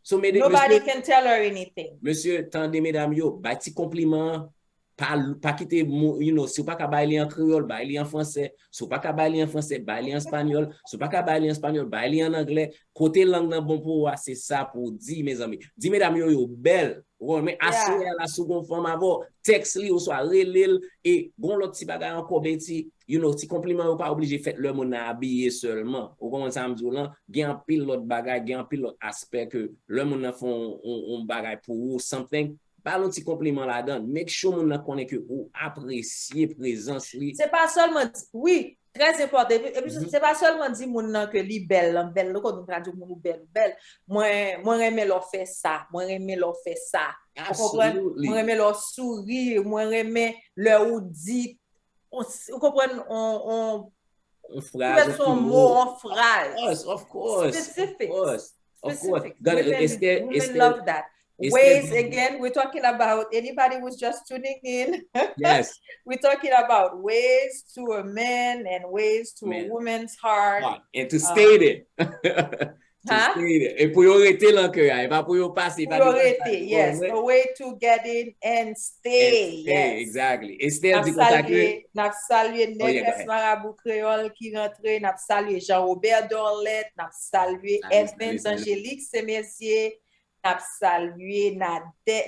So, nobody can tell her anything. Monsieur, tendez mesdames yo, ba ti compliment, pas quitter, you know, si ou pas ka bailler en créole, bailler en français, si ou pas ka bailler en français, bailler en espagnol, si ou pas ka bailler en espagnol, bailler en anglais, côté langue nan bon pour c'est ça pour dire mes amis. Dis mesdames yo belle. Mais assurez la seconde forme avant, texte li ou soit relil et bon l'autre petit bagay encore beti, you know, ti compliment ou pas obligé fait le monde habillé seulement. Ou comment ça me dit là, gen pile l'autre bagay, gen pile l'autre aspect que le monde font on bagay pour ou something. Pas l'autre petit compliment là-dedans. Make sure moun connaît que ou apprécier présence li. C'est pas seulement oui, très important. Et puis c'est pas seulement dire moun nan que li belle, quand nous traduit moun belle. Moi aimer leur faire ça, moi aimer leur faire ça. Moi aimer leur sourire, moi aimer leur ou dit on comprend phrase son mot en phrase. Of course. Specific. Of course. Women love that. Ways again, we're talking about anybody who's just tuning in. Yes. We're talking about ways to a man and ways to a woman's heart. And to state it. Et pour y arrêter l'encœur, et pas pour y passer. Pour y arrêter, yes. A way to get in and stay. Yes. Exactly. Et stay du contact. N'a salué Négresse Marabout Créole qui rentre, n'a salué Jean-Robert Dorlet, n'a salué Evans Angélique Semessier, n'a salué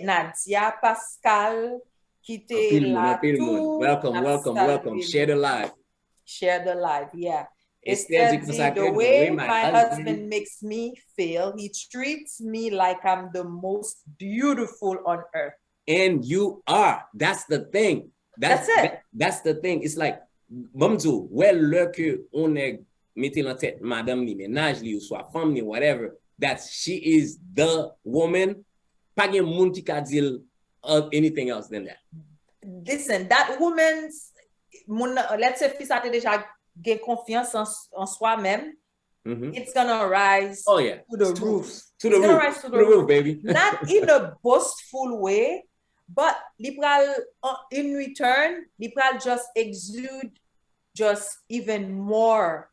Nadia Pascal qui était là tout. Welcome. Share the live, yeah. The way my husband makes me feel, he treats me like I'm the most beautiful on earth. And you are. That's the thing. That's it. That's the thing. It's like, Bamzo, well, que on est mettez la tête, madame ni ménage li ou soit femme ni whatever, that she is the woman. Pas gen moun ki ka dire anything else than that. Listen, that woman's, let's say, fils a déjà gain confiance en soi-même, it's gonna rise to the roof. To the roof, baby. Not in a boastful way, but in return, liberal just exude just even more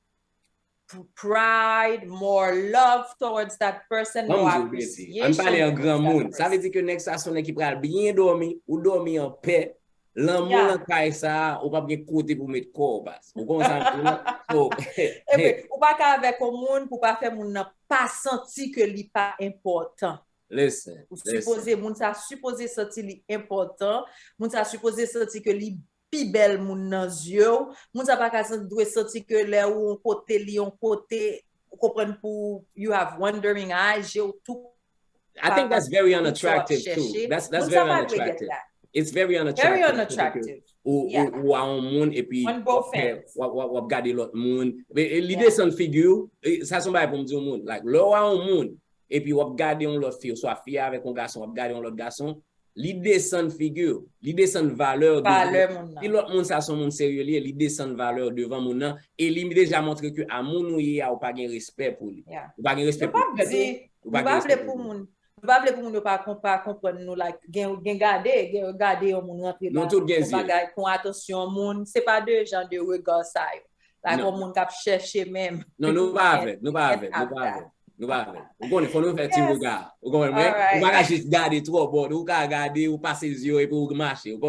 pride, more love towards that person. On parle en grand monde. Ça veut dire que next à son équipe va bien dormir ou dormir en paix. L'amour en caille ça, ou pas bien côté pour mettre corps bas. Ou comme ça. Ou pas avec au monde pour pas faire moun pas senti que li pas important. Listen. Supposé moun ça supposé senti li important, moun ça supposé senti que li pi belle moun nan yeux, moun ça pas doit senti que là où on côté comprendre pour you have wondering eyes, you tout. I think that's very unattractive too. That's very unattractive. It's very unattractive. Very unattractive. Ou a un monde et puis on both ends. Ou regarder l'autre monde. L'idée c'est une figure, ça sont pas pour me dire au monde. Like là un monde et puis ou regarder un l'autre fille, soit fille avec un garçon, ou regarder un l'autre garçon. L'idée c'est une figure, l'idée c'est une valeur. Et l'autre monde ça son monde sérieux, l'idée c'est une valeur devant mon et lui déjà montré que à mon ou y a ou pas gain respect pour lui. Ou pas gain respect pour lui. Ou pas pour moun. Pas pour nous pas comprendre nous like garder on moun rentrer dans bagay con attention moun c'est pas deux gens de regard ça like on moun cap chercher même nous pas avec ou faut nous faire petit regard ou pas juste garder trop bon ou ka garder ou passer yeux et pour marcher ou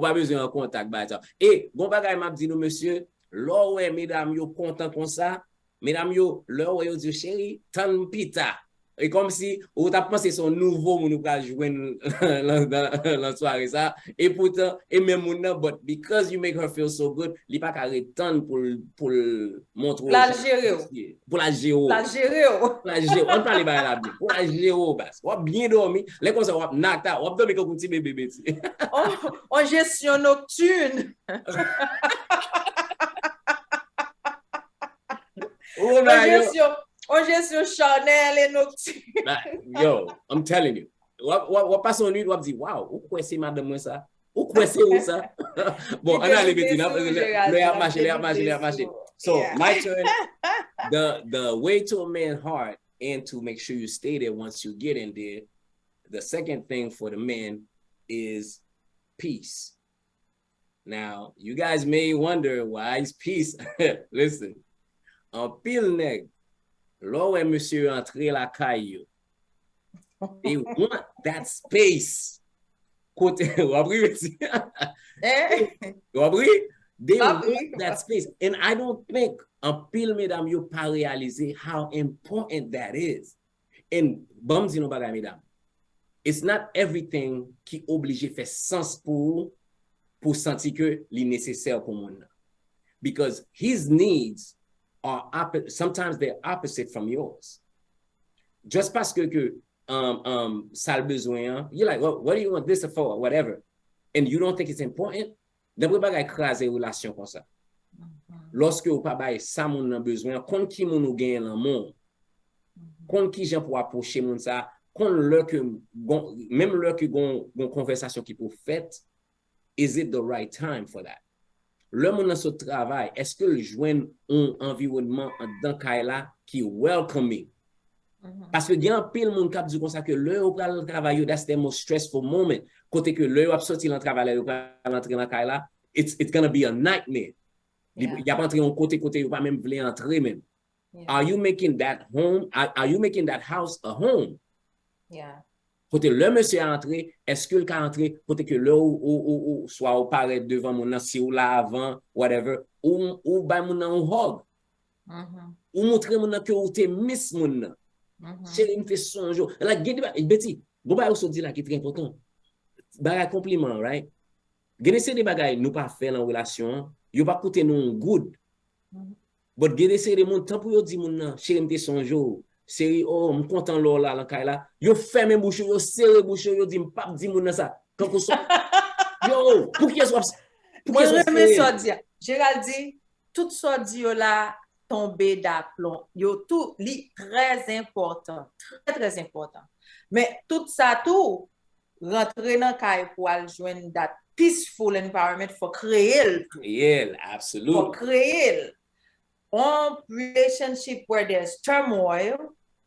pas besoin en contact ba ça et bon bagay m'a dit nous monsieur là ouais mesdames yo content comme ça mesdames yo là ouais yo dit chérie tan pita. Et comme si on t'a pensé son nouveau moun nous va jouer dans soirée ça et pourtant et même moun but because you make her feel so good li pas ka retendre pour montrer pour la gérer on parle ba la bien pour la gérer bas ou bien dormi les comme ça ou nata ou dormi comme petit bébé en gestion nocturne On gestion Chanel et nocturne. Yo, I'm telling you. Ou passe en nuit, ou dit, wow, ou quoi c'est madame moi ça? Ou quoi c'est où ça? Bon, on a les bêtises. Le a marché. So, my turn. The way to a man's heart and to make sure you stay there once you get in there, the second thing for the men is peace. Now, you guys may wonder why is peace. Listen, en pile nèg, là où monsieur entré la caille, they want that space. Côté, they want that space. And I don't think en pile mesdames, you pas réaliser how important that is. And bon dis nou bagay mesdames, it's not everything qui obligé fait sens pour sentir que li nécessaire pour moun. Because his needs are sometimes they're opposite from yours. Just parce que ça le besoin, you're like, well, what do you want this for? Whatever. And you don't think it's important, d'abord bagay écraser relation comme ça. Lorsque ou pas bay ça moun nan besoin, kon ki moun ou gen nan moun, kon ki jan pour approcher moun ça, kon le que même le que gon conversation qui pour fait, is it the right time for that? Le moun nan so travail, est-ce que le joine un environnement dans kaila qui welcoming? Parce que gen pile moun k'ap di kon ça que le ou pral travail, that's the most stressful moment. Côté que le ou ap sorti dans travail, ou pral entrer dans kaila, it's going to be a nightmare. Y a pas entrer en côté ou pas même vle entrer même. Are you making that home? Are you making that house a home? Yeah. Côté le monsieur a entré, est-ce que le cas entré côté que le ou soit au paraît devant mon si ou là avant whatever ou ba mon un hug. Ou montrer mon que ou te miss mon. Chérie me fait songe. La Betty, bon ba ou so dit là qui est très important. Bagay compliment, right? Gene c'est des bagay nous pas faire en relation, yo pas coûter nous good. But gene c'est des mon temps pour yo di mon chérie me fait songe. Série oh me content là la kay là yo ferme bouche yo serre bouche yo di m'pa di moun ça quand on so yo pour qui soit moi remets ça dire Gérald dit tout ça dit là tomber d'aplomb yo tout li très important très important mais tout ça tout rentrer dans kay pour aller joindre that peaceful environment for créer absolument for créer on relationship where there's turmoil,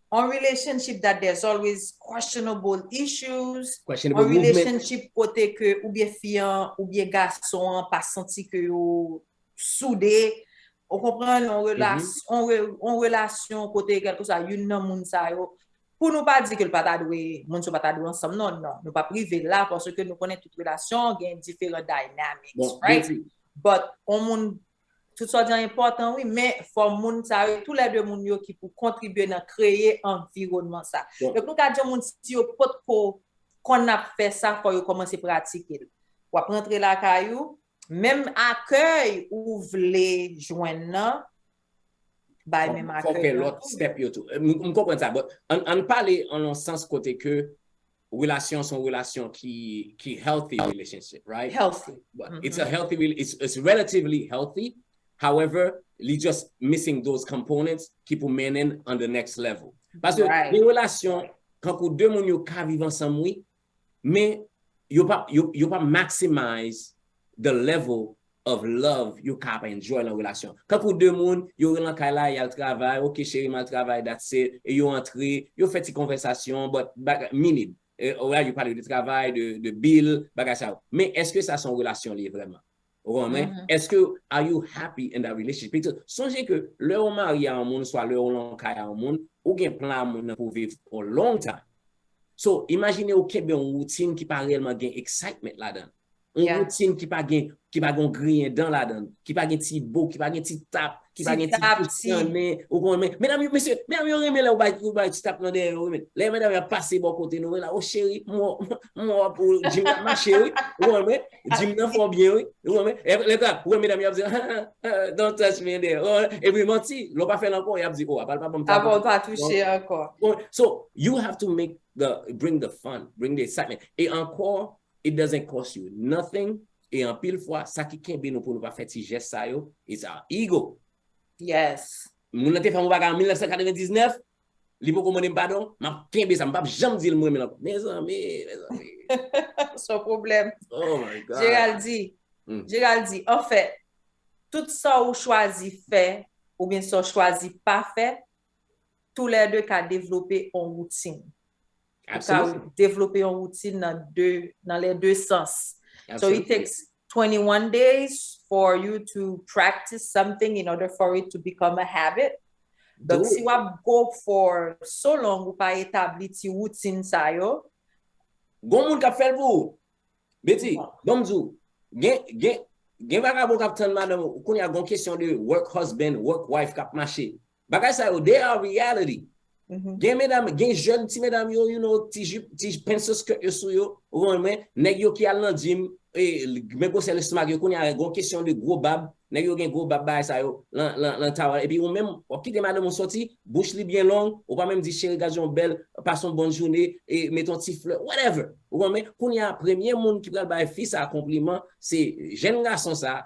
on relationship that there's always questionable issues, on relationship côté que ou bien fille ou bien garçon pas senti que yo soudé, on comprend on relation côté quelque ça une nan moun sa yo pour nous pas dire que le pas doué moun so pas doué ensemble non nous pas privé là parce que nous connaissons toute relation gain différents dynamics, right? But on moun tout ça est important, oui, mais faut moun ça tous les deux moun yo qui pour contribuer à créer environnement ça. Donc nous ka dire moun si yo pot qu'on a fait ça faut yo commencer pratiquer. Ou rentrer la caillou, même accueil ou vle joindre ba même accueil. Faut que l'autre step yo tout. On comprend ça, but on parler en un sens côté que relations sont relations qui healthy relationship, right? Healthy. It's a healthy it's relatively healthy. However, you're just missing those components qui pour mener on the next level. Parce que les relations, quand vous deux moun yo ka vivre ensemble, oui, mais you pas maximize the level of love you can enjoy la relation. Quand vous deux moun yo rentre là, y a le travail, OK chérie, mal travail, that's it, et yo entrer, yo fait une conversation, but minute. Là, you parle de travail, de bill, bagage ça. Mais est-ce que ça son relation liée vraiment? Est-ce que are you happy in that relationship? Songez que le on marié à un monde soit le on kaya à un monde ou gen plan monde pour vivre for long time. So imaginez au Québec une routine qui pas réellement gain excitement là-dedans. Une routine qui pas gain grien dans là-dedans, qui pas gain ti beau, qui pas gain ti tap, qui pas gain ti ou mesdames messieurs, mesdames yo remè là ou ba ti tap dans derrière ou les mesdames a passé bon côté nous là oh chérie moi pour Jim ma chérie ou mais Jim nan fort bien oui les gars ou mesdames y a dit don't touch me there et puis menti l'on pas fait encore y a dit oh pas toucher encore. So you have to bring the fun, bring the excitement et encore it doesn't cost you nothing. Et en pile fois, ça qui kembe nous pour nous pas faire ces gestes ça yo, it's our ego. Yes. Moun te fè moun bagay en 1999, li pou komande pardon, m'a kembe ça, m'pa jamais dire moi mes amis. Son problème. Oh my God. Gérald dit, en fait, tout ça ou choisi fait, ou bien ça choisi pas fait, tous les deux qu'à développer en routine. Absolutely. Développer une routine dans les deux sens. Absolutely. So it takes 21 days for you to practice something in order for it to become a habit. Donc, si vous go for so long, vous pas établi ti routine ça yo. Gon moun k'ap fèl pou. Betty, bon m'dou, gen vagabond k'ap tan madame, kon y a gon question de work husband, work wife k'ap marché. Bagay sa yo, they are reality. Gen mesdames, gen jeune ti mesdames yo, you know, ti pencil skirt yo sou yo, ou men, nèg yo ki al nan gym, men go sel stomac yo, kon y a gon question de gros bab, nèg yo gen gros bab bay sa yo, lan tawa, et puis ou même, ou ki de madame on sorti, bouche li bien long, ou pas même di chérie gajon belle, passe une bonne journée, et mettons ti fleur, whatever. Ou men, kon y a premier monde qui pral bay fils à compliment, c'est jeune garçon ça,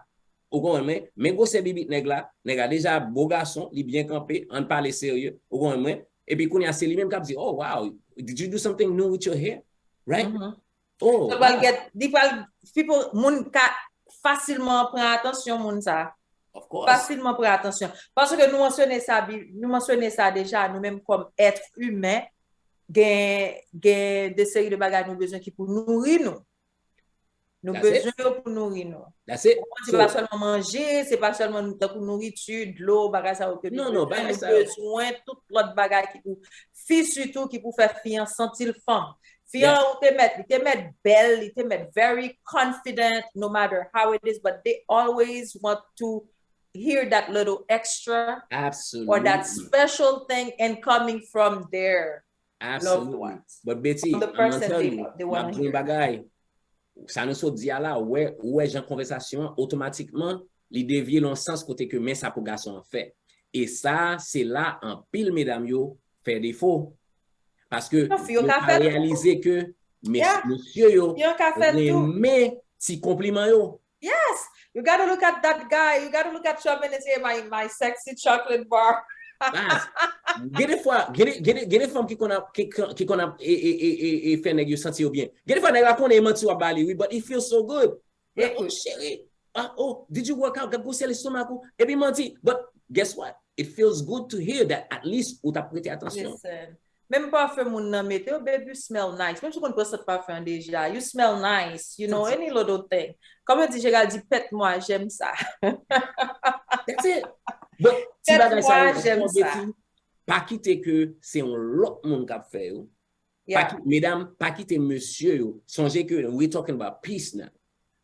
ou men, men go se bibit nèg la, nèg a déjà beau garçon, li bien campé, on parle sérieux, ou men, et puis qu'on y a c'est lui-même qui a dit, oh wow, did you do something new with your hair? Right? Oh. So, people, moun ka facilement prend attention moun ça. Of course. Facilement prend attention. Parce que nous mentionnons ça déjà, nous-mêmes comme êtres humains, gen des séries de bagages nous besoin qui pour nourrir nous. Nous besoin pour nourrir nous. C'est pas seulement manger, c'est pas seulement pour nourriture, de l'eau, bagage ça que non, nous besoin tout l'autre bagage qui pour fille surtout qui pour faire fille sentir femme. Fille te mettre belle, te mettre very confident no matter how it is, but they always want to hear that little extra or that special thing and coming from their loved ones. But Betty, the person they want to hear. Ça nous saute dit là ouais j'ai conversation automatiquement li dévier dans sens côté que mais ça pour garçon fait et ça c'est là en pile mesdames yo fait défaut parce que on a réalisé que monsieur yo mais si compliment yo. Yes, you got to look at that guy, you got to look at Chubman and say my sexy chocolate bar. Get des femmes qui qu'on a fait nèg yo sentir bien. Get des fois nèg la connaît menti ou bali oui, but it feels so good. Like, oh chérie, oh did you work out? Go sell stomach et puis menti. But guess what? It feels good to hear that at least ou t'a prêté attention. Listen. Même parfum moun nan mette, oh baby you smell nice. Même si on passe parfum déjà, you smell nice, you know, any little thing. Comme dit Gérald dit pète-moi, j'aime ça. That's it. But si bagay ça, j'aime ça. Pas quitter que c'est un l'autre monde qui a fait. Mesdames, pas quitter monsieur. Songez que we're talking about peace now.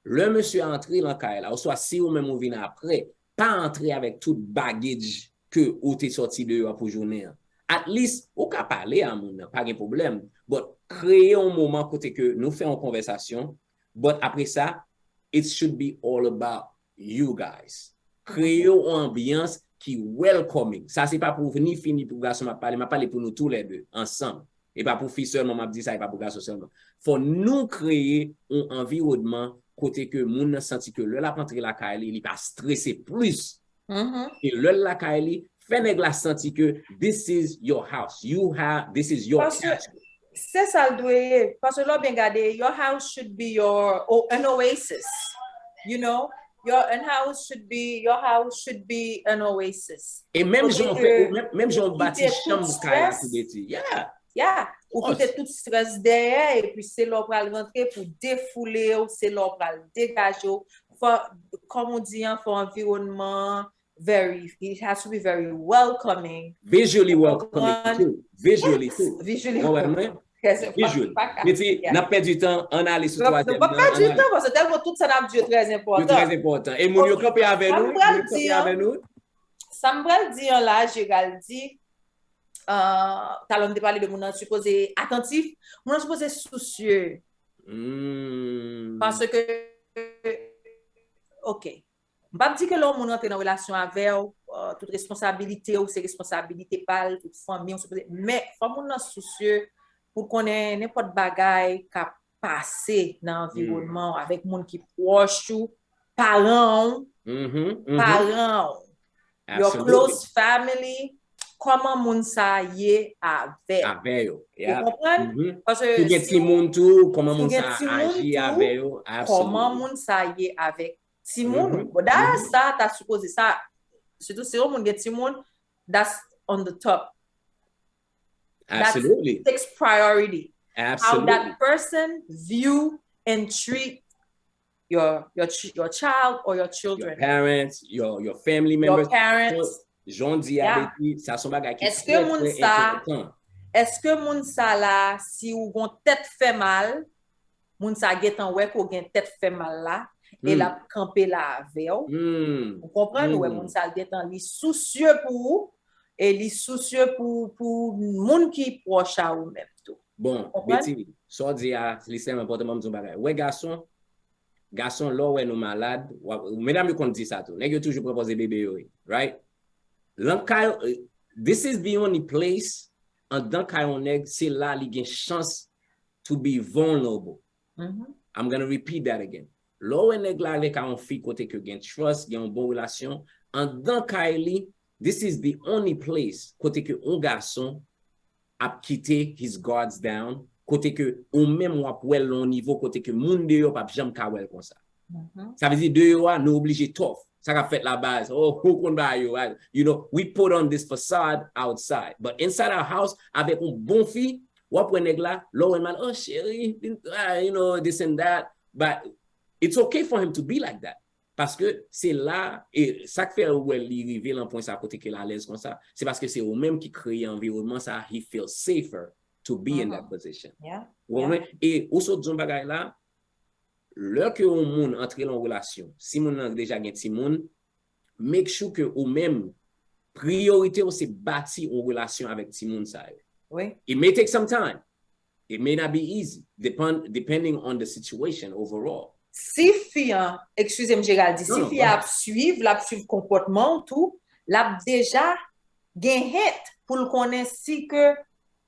Le monsieur entré dans la caille, ou soit si ou même on vient après, pas entrer avec tout baggage que ou t'es sorti de pour journée. At least, ou ka parler à moun, pas de problème. But créer un moment côté que nous faisons une conversation, but après ça, it should be all about you guys. Créer une ambiance qui welcoming. Ça, c'est pas pour venir finir pour garçon m'a parler pour nous tous les deux, ensemble. Et pas pour filles seulement, m'a dit ça, et pas pour garçon seulement. Faut nous créer un environnement côté que moun senti que le la rentré la caille, il pas stressé plus. Et le la caille, fait nèg la senti que this is your house. This is your house. C'est ça le doit. Parce que là, bien regardé, your house should be an oasis. You know? Your house should be an oasis. Et même j'en bâti chambre kaya tout bêti. Yeah. Ou quitter tout stress derrière et puis c'est là pour rentrer pour défouler, c'est là pour dégager. Comme on dit, faut environnement it has to be very welcoming. Visually welcoming too. Visually too. Visually. Visually. N'a pas du temps, on a les sous trois. Pas du temps parce que tellement tout ça n'a Dieu très important. Très important. Et mon yo campé avec nous. Ça me bral dire là, Gérald dit talon de parler de mon supposé attentif, mon supposé soucieux. Parce que OK. Je ne pas dire que l'homme entre en relation avec toute responsabilité ou ses responsabilités par toute famille, mais il faut qu'on soucieux pour qu'on ait n'importe bagaille qui a passé dans l'environnement avec monde qui proche ou parents. your close family, comment moun sa yé avec. Avec yo. Vous comprenez? Parce que si si moun tout, comment moun sa agi avec yo. Comment moun sa yé avec ti moun. D'ailleurs, ça, t'as supposé ça, surtout si on moun get ti moun, that's on the top. Absolutely. That takes priority. Absolutely. How that person view and treat your child or your children. Your parents, your family members. Your parents. Ça son bagay qui est-ce que moun sa la, si ou gon tête fait mal, moun sa get en wè ko gen tête fait mal là, et la camper la avec ou. Vous comprenez? Ouais, moun sa get en li soucieux pour vous, et li soucieux pour moun qui proche à ou même tout. Bon, Betty, so di a, listen important mam bagay. Ouais, garçon, là ouais nous malade, mesdames yo kon di ça tout. Nèg yo toujours proposer bébé yo, right? This is the only place and dans kayon nèg c'est là li gen chance to be vulnerable. I'm going to repeat that again. Là où nèg la avec un fi côté que gen trust, gen bon relation, and dans kaili, this is the only place côté que un garçon a quitté his guards down, côté que ou même ou ap wel long niveau côté que moun de yo pa jam ka wel comme ça. Ça veut dire de yo a nous obligé tough. Ça a fait la base. Oh, who can buy you? You know, we put on this facade outside, but inside our house, avec un bon fille, wap we nèg la, low and man, oh chérie, you know, this and that. But it's okay for him to be like that. Parce que c'est là, et ça fait où il arrive en point ça côté qu'il est à l'aise comme ça, c'est parce que c'est au même qui crée un environnement ça, he feels safer to be in that position. Yeah. Et aussi d'un bagay là, l'heure que on moun entre en relation, si moun a déjà gen ti moun, make sure que ou même priorité ou c'est bâti en relation avec ti moun ça. Oui. It may take some time. It may not be easy, depending on the situation overall. Si fille, excusez-moi Gérald, si fille a suivre comportement tout, l'a déjà gen hit pour le connaître si que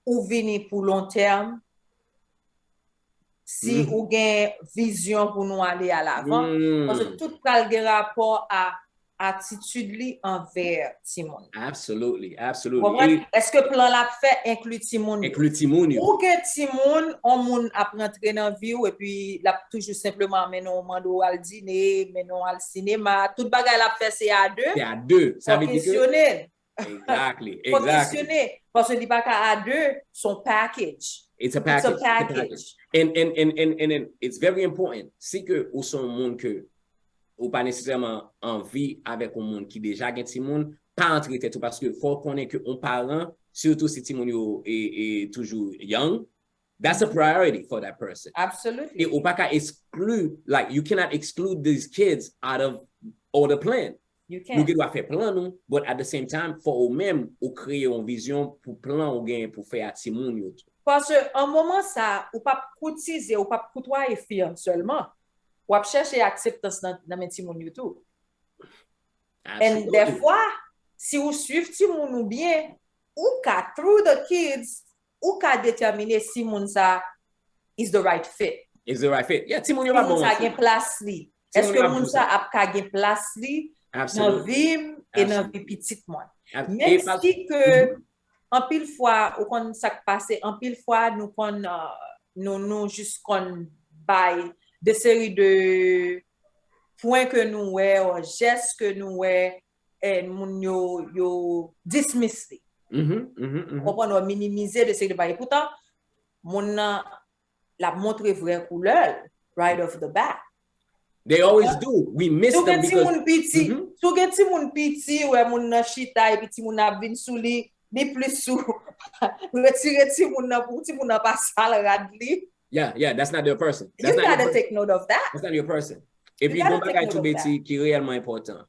ou venir pour long terme, si ou gen vision pour nous aller à l'avant, parce que tout pral gen rapport à attitude li envers Timon. Absolutely, absolutely. Est-ce que plan la fait inclut Timon? Inclut Timon. Ou que Timon, on moun ap rentre dans vie et puis la toujours simplement menon mando al dîner, menon al cinéma, tout bagay la fait c'est à deux. C'est à deux. Ça veut dire que Exactly. Parce que li pa ka à deux, son package. It's a package. And it's very important. Si que ou son monde que ou pas nécessairement envie avec un monde qui déjà gen ti moun, pas entrer tête parce que faut connaître que un parent, surtout si ti moun yo est toujours young, that's a priority for that person. Absolutely. Et ou pas ka exclude, like you cannot exclude these kids out of all the plan. You can. Nous doit faire plan nous, but at the same time faut ou même ou créer une vision pour plan ou gain pour faire ti moun yo. Parce que un moment ça ou pas cotiser ou pas côtoyer fille seulement. Ou ap chercher acceptance dans mes timon YouTube. And des fois, si vous suivez timon ou bien, ou ka through the kids, ou ka déterminer si moun sa is the right fit. Is the right fit. Yeah, timon yo pas bon. Moun sa gen place li. Est-ce que moun sa ap ka gen place li dans vie et dans vie petite moi. Même si que en pile fois ou kon ça passe, en pile fois nous kon nous juste kon by des séries de points que nous ou gestes que nous et moun yo dismiss. On minimiser de séries de bail. Pourtant, moun la montre vraie couleur right off the bat. They always do. We miss them because so get ti moun piti ou moun na chita et petit moun a vinn sou li plus sou. Retire ti moun na pour ti moun na pas sale rad li. Yeah, that's not their person. You gotta take note of that. That's not your person. Et puis, bon bagay tout beti qui est réellement important.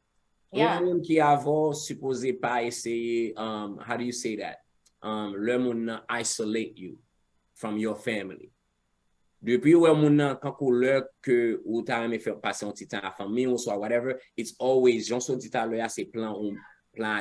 Un monde qui avant supposé pas essayer, how do you say that? Le monde isolate you from your family. Depuis où monde quand couleur que ou t'as aimé faire passer un petit temps à famille ou soit whatever, it's always, j'en suis dit à l'heure, c'est plan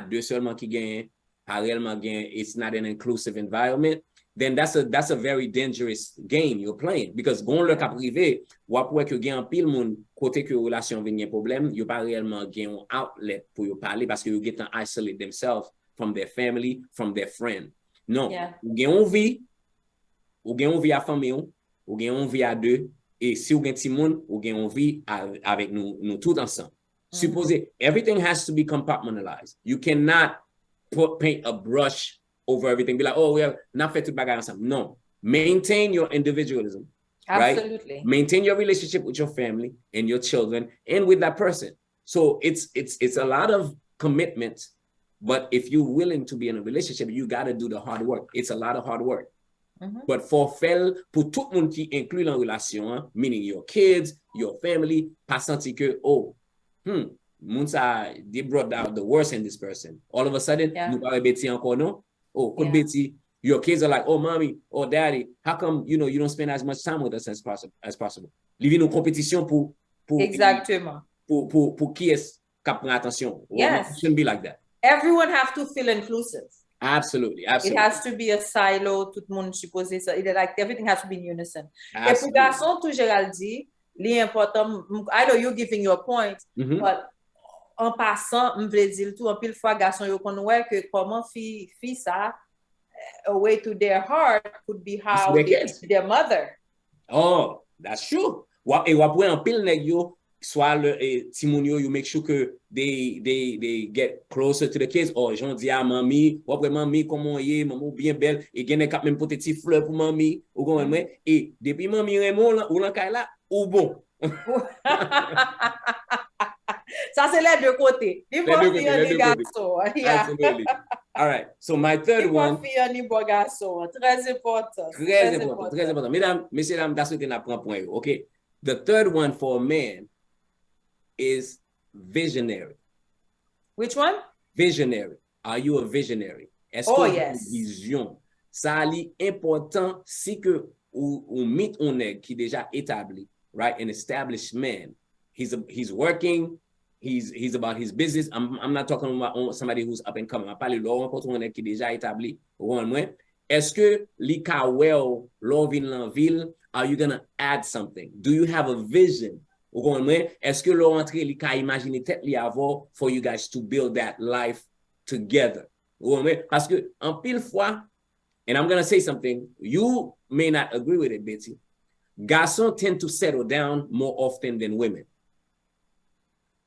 deux seulement qui gagnent, pas réellement gagnent, it's not an inclusive environment. then that's a very dangerous game you're playing. Because gon le ka privé, ou après que gen pile moun côté que relation vient gen problème, yo pas réellement gen un outlet pour yo parler parce que yo get to isolate themselves from their family, from their friend. Non, ou gen on vie à famille, ou gen on vie à deux, et si ou gen ti moun, ou gen on vie avec nous tout ensemble. Supposez everything has to be compartmentalized. You cannot paint a brush over everything. Be like, oh, well, not fait tout bagay ensemble. No. Maintain your individualism. Absolutely. Right? Maintain your relationship with your family and your children and with that person. So it's a lot of commitment, but if you're willing to be in a relationship, you got to do the hard work. It's a lot of hard work. But pour tout le monde qui inclut la relation, meaning your kids, your family, pas senti que, oh, Munsa, they brought out the worst in this person. All of a sudden, you parle Betty encore, no? Oh, could Betty, your kids are like, oh, mommy, oh, daddy, how come, you don't spend as much time with us as possible? Living in competition pour Exactement. Pour qui est qui prend attention. Yes. It shouldn't be like that. Everyone have to feel inclusive. Absolutely. It has to be a silo, tout le monde supposé ça. Like everything has to be in unison. Absolutely. Et pour garçon, tout Gérald dit, l'important, I know you're giving your point, but en passant, m'vle dire tout, en pile fois, garçon, yo kon wè que comment fi ça, a way to their heart could be how they teach their mother. Oh, that's true. Et wapwe en pile nèg yo, soit le timoun yo, you make sure que they get closer to the kids. Oh, j'en dis à mami, wapwe mami, comment yé, maman bien belle, et gen kap même pote ti fleur pour mami, ou kon mwen, et depuis mami Raymond, ou lan kay la, ou bon. Ça, c'est les deux côtés. Il faut faire les garçons. Absolutely. All right. So my third one. Il faut faire les beaux garçons. Très important. Très important. Très important. Mesdames, messieurs, dames, that's what I prend point. Okay. The third one for a man is visionary. Which one? Visionary. Are you a visionary? Est-ce que yes. Vision. Ça li important si que ou meet un nèg qui déjà établi, right? An established man. He's working. He's about his business. I'm not talking about somebody who's up and coming. I parle de rencontre un qui déjà établi. Est-ce que li ka well love in la ville? Are you gonna add something? Do you have a vision? Est-ce que l'on entre li ka imaginer tête li avoir for you guys to build that life together? Parce que en pile fois, and I'm gonna say something, you may not agree with it, Betty. Garçons tend to settle down more often than women.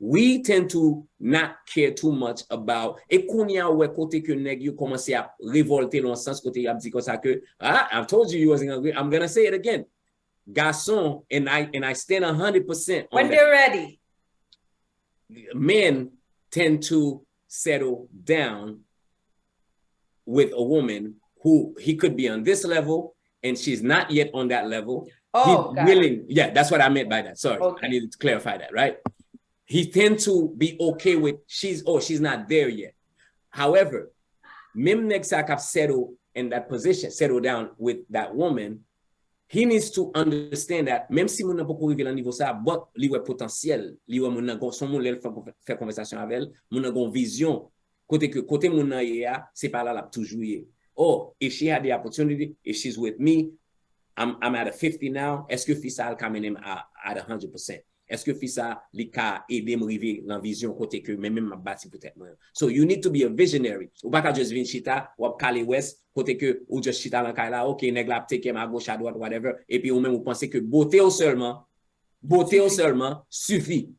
We tend to not care too much about et qu'on y a ouais côté que nèg you commencer à révolter dans le sens côté y a dit comme ça que I've told you wasn't agree. I'm gonna say it again. Garçon, and I stand 100% when they're ready. Men tend to settle down with a woman who he could be on this level and she's not yet on that level. Oh, he's willing. Yeah, that's what I meant by that. Sorry, I needed to clarify that, right? He tends to be okay with she's not there yet. However, même next time settle in that position, settle down with that woman, he needs to understand that même si moun n'a pas arrivé à niveau ça, but li wè potentiel, li wè moun nan gon son moun lè faire conversation avec elle, moun nan gon vision. Côté moun nan yé a, c'est pas là la toujours yé. Oh, if she had the opportunity, if she's with me, I'm at a 50 now, est-ce que fils a come in at 100%? Est-ce que fisa li ka aider me river dans vision côté que même m'a bâti peut-être moi. So you need to be a visionary. Ou pas ka just vin chita ou kale west côté que ou just chita dans kay la OK nèg la take à gauche à droite whatever et puis ou même vous pensez que beauté ou seulement suffit.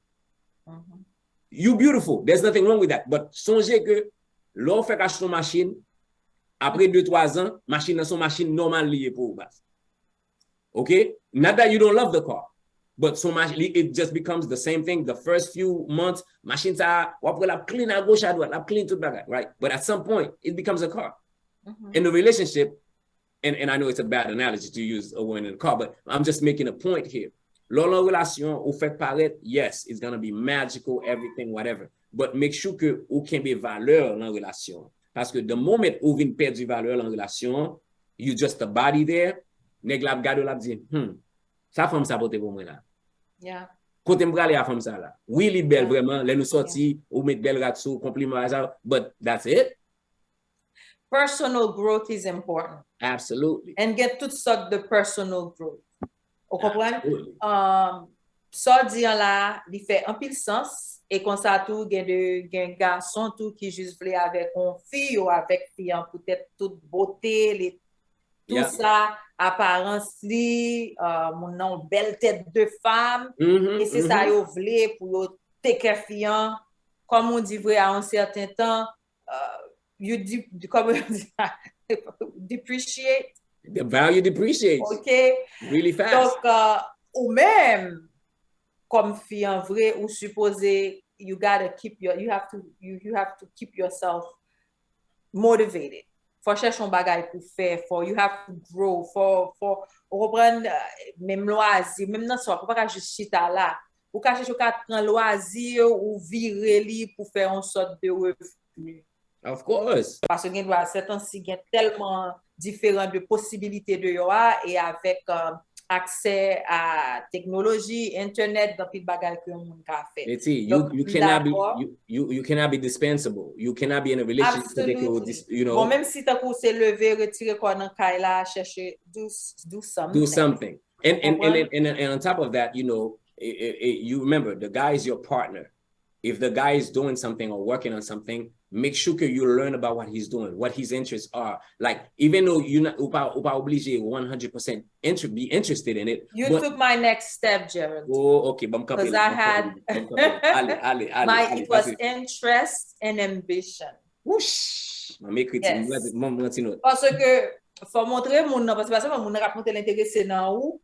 You beautiful. There's nothing wrong with that. But songez que l'on fait acheter une machine après 2-3 ans, machine dans son machine normale liée pour bas. Okay? Not that you don't love the car. But so much, it just becomes the same thing. The first few months, machines are clean à gauche à droite, clean tout bagay, right? But at some point, it becomes a car. In the relationship, and I know it's a bad analogy to use a woman in a car, but I'm just making a point here. L'on relation ou fait paraître, yes, it's gonna be magical, everything, whatever. But make sure que ou can be valeur dans la relation. Parce que the moment où vient perdre valeur dans la relation, you just a body there, nèg la gade la dit, ça femme ça pote pour moi là. Yeah. Côté m'brale a femme ça là. Oui, li belle vraiment, les nous sorti ou mettre belle ratso, compliment ça, but that's it. personal growth is important. Absolutely. And get tout sort de personal growth. Ou kompren? Absolutely. Ça diyan la, li fè un pile sens, et kon sa tou gen garçon tou ki jis vle avek on fi ou avek fiyan peut-être toute beauté, tout ça, apparence li, mon nan belle tête de femme, et c'est ça yo vle pou yo teke fiyan, comme on dit vrai à un certain temps, comment on dit ça? Depreciate. The value depreciates. Okay. Really fast. Donc, ou même, comme fille en vrai, ou supposé, you have to keep yourself motivated. Faut chercher un bagage pour faire, you have to grow, reprendre même loisir, même dans ça, faut pas juste chita là. Ou ka chercher qu'à prendre loisir ou virer li pour faire une sorte de revenu. Of course. Parce que il y a certains-ci tellement différents de possibilités de yoa et avec accès à technologie, internet, dans pile bagage que on ka fait. You cannot be dispensable. You cannot be in a relationship with, you know. Bon, même si t'as pour se lever, retirer quoi dans kay la, chercher do something. Do something. And on top of that, you know, you remember the guy is your partner. If the guy is doing something or working on something, make sure that you learn about what he's doing, what his interests are. Like, even though you're not obligé 100% be interested in it. You took my next step, Gerald. Oh, okay. Because I had, it was interest and ambition. Whoosh! Yes. Parce que, faut montrer mon nom, parce que mon raconte l'intéressé dans où,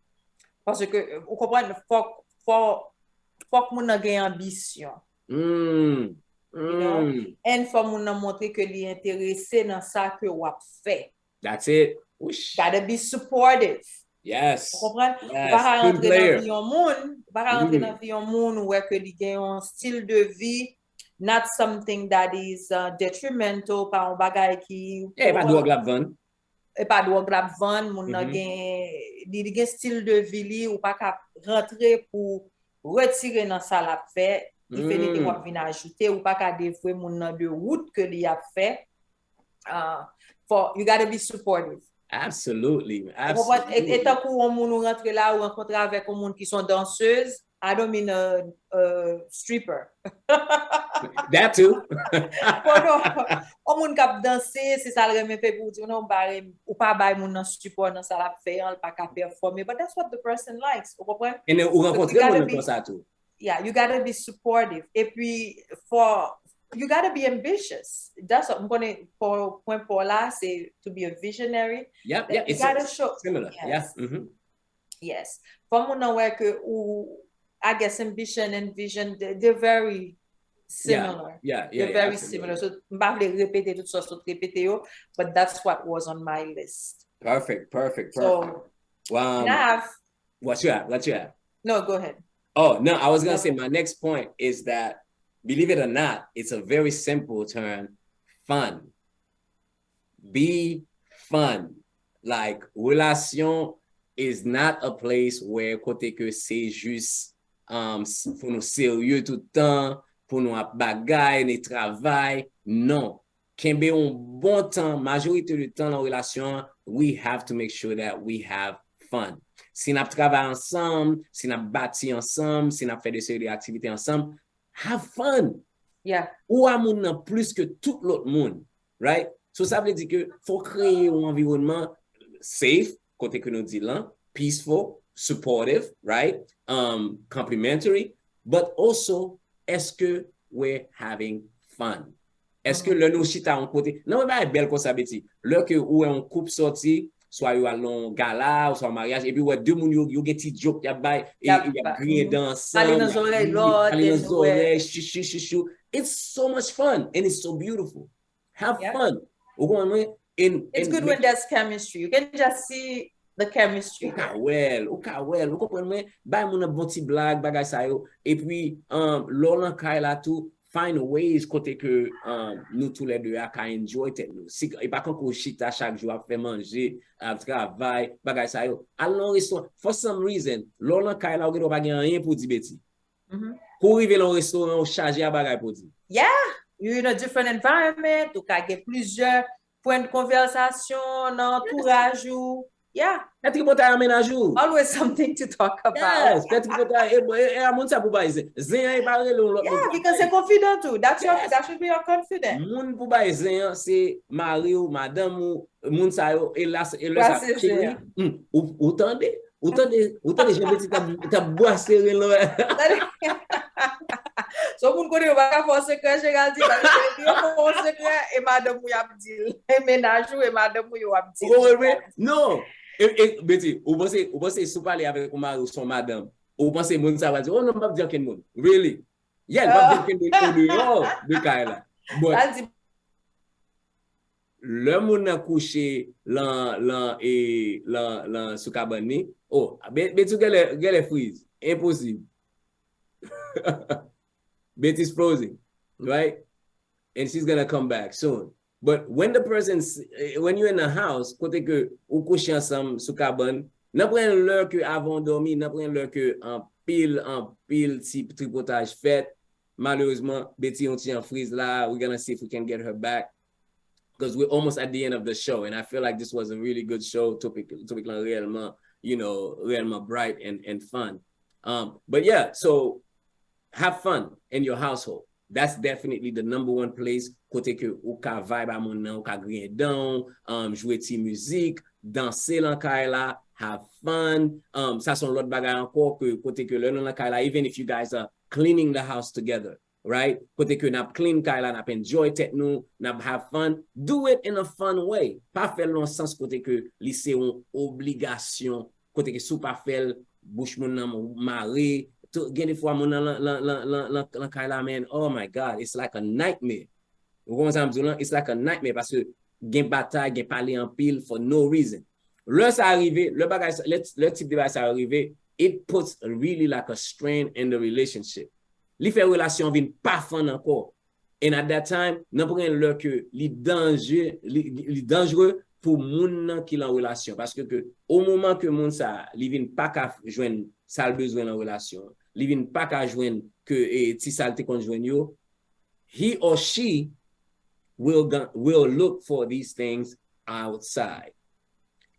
parce que, vous comprenez, faut que mon ait ambition. You know? And for moun nan montre que li intéressé dans ça que wap fait. That's it. Whoosh. Gotta be supportive. Yes. Vous comprenez? Yes. Pas rentrer dans vie yon moun, pas rentrer dans vie yon moun où que li gen un style de vie, not something that is detrimental, pas un bagay qui pas drogue la vendre. Et pas drogue la vendre, moun nan gen li gen style de vie li ou pas ka rentrer pour retirer dans ça la fait. Il fait des choses qui ajouter ou pas qu'à dévouer mon nom de route que lui a fait. You gotta be supportive. Absolutely. Et tant qu'on moun rentre là ou rencontre avec un monde qui sont danseuses, I don't mean a stripper. That too. On moun kap danser, c'est ça le remet fait pour dire non ou pas bay moun nan support dans ça la fait, pas ka performer, but that's what the person likes. Vous comprenez? Et ou rencontrer moun comme ça tout. Yeah, you gotta be supportive. Et puis, you gotta be ambitious. That's what I'm going to, point pour là, c'est to be a visionary. Yeah, you gotta show. Similar, yes. Yeah. Yes. For mon work, I guess ambition and vision, they're very similar. Yeah. They're very absolutely. similar. So, je vais répéter tout ça, but that's what was on my list. Perfect. So, what you have? No, go ahead. Oh, no, I was going to say my next point is that, believe it or not, it's a very simple term, fun. Be fun. Like, relation is not a place where côté que c'est juste pour nous sérieux tout le temps, pour nous bagaille, nous travail. Non. Kembe un bon temps, majorité du temps dans la relation, we have to make sure that we have fun. Si nous travaillons ensemble, si nous bâti ensemble, si nous fait des séries d'activités ensemble, have fun. Yeah. Ou à moun plus que tout l'autre monde, right? So ça veut dire que faut créer un environnement safe, côté que nous dit là, peaceful, supportive, right? Complimentary, but also, est-ce que we're having fun? Est-ce que le nous chita en côté, non, mais belle comme ça, Betty. Le que ou un couple sorti, soit you allons gala ou soit mariage et puis ouais deux moun yo get ti joke y a bay et y a crié danser aller dans oreilles l'autre chou it's so much fun and it's so beautiful. Have fun. It's good when there's chemistry. You can just see the chemistry. Ou comprenez bay moun bon ti blague bagay sa yo et puis Laurent Kaila tout find ways côté que nous tous les deux à enjoy tête nous si et pas qu'on chita chaque jour à faire manger à travail bagay ça yo allons restaurant for some reason Laurent Kaila ou pas rien pour dire bêtise pour arriver dans restaurant chargé à bagay pour dire you're in a different environment ou ka get plusieurs point de conversation, entourage ou. Yeah. Always something to talk about. Yes, yeah, because c'est confident too. That should be your confidence. Moun pou bay zen, c'est mari ou madame ou moun sa yo, et là sa chéri. Ou tande, je me dis ta bois serré là. So moun kote yo baka fò secret, Gérald dit, yo fò secret, et madame ou yap dit, et ménage ou et madame ou yo ap dit. Non. Betty, ou pense sou parler avec ou mari ou son madame, ou pense moun sa va dire, oh non, pas dire ken moun. Really? Yeah, pas dire ken moun de Kaila. But le moun a couché lan sou cabane, oh, Betty gele freeze. Impossible. Betty's frozen, right? And she's gonna come back soon. But when when you're in the house, kote ke ou couche ensemble sou cabane, n'a pren l'heure que avant dormi, n'a pren l'heure que en pile ti tripotage fait. Malheureusement, Betty on tient en freeze là. We're gonna see if we can get her back because we're almost at the end of the show, and I feel like this was a really good show. Topic réellement, réellement bright and fun. But yeah, so have fun in your household. That's definitely the number one place. Kote ke ou ka vibe a moun nan, ou ka griye down, jouer ti musique, danser lan kay la, have fun. Ça son l'autre bagay encore que kote ke le nan kay la, even if you guys are cleaning the house together, right? Kote ke nap clean kay la, nap enjoy tet nou, nap have fun. Do it in a fun way. Pa fel non sens kote ke li se yon obligation, kote ke sou pa fel bouche moun nan mari. Get it for Kaila, man. Oh my God, it's like a nightmare. It's like a nightmare parce que gen bataille, gen parler en pile for no reason. Le ça arrivé, le type de ça arrivé, it puts really like a strain in the relationship. Li fait relation vin pas fun encore. And at that time, nan pren le que li dangereux pour moun qui en relation parce que au moment que moun ça li vin pas ka joindre ça le besoin en relation. Li vin pas ka joindre que ti salte kon joindre yo, he or she will look for these things outside.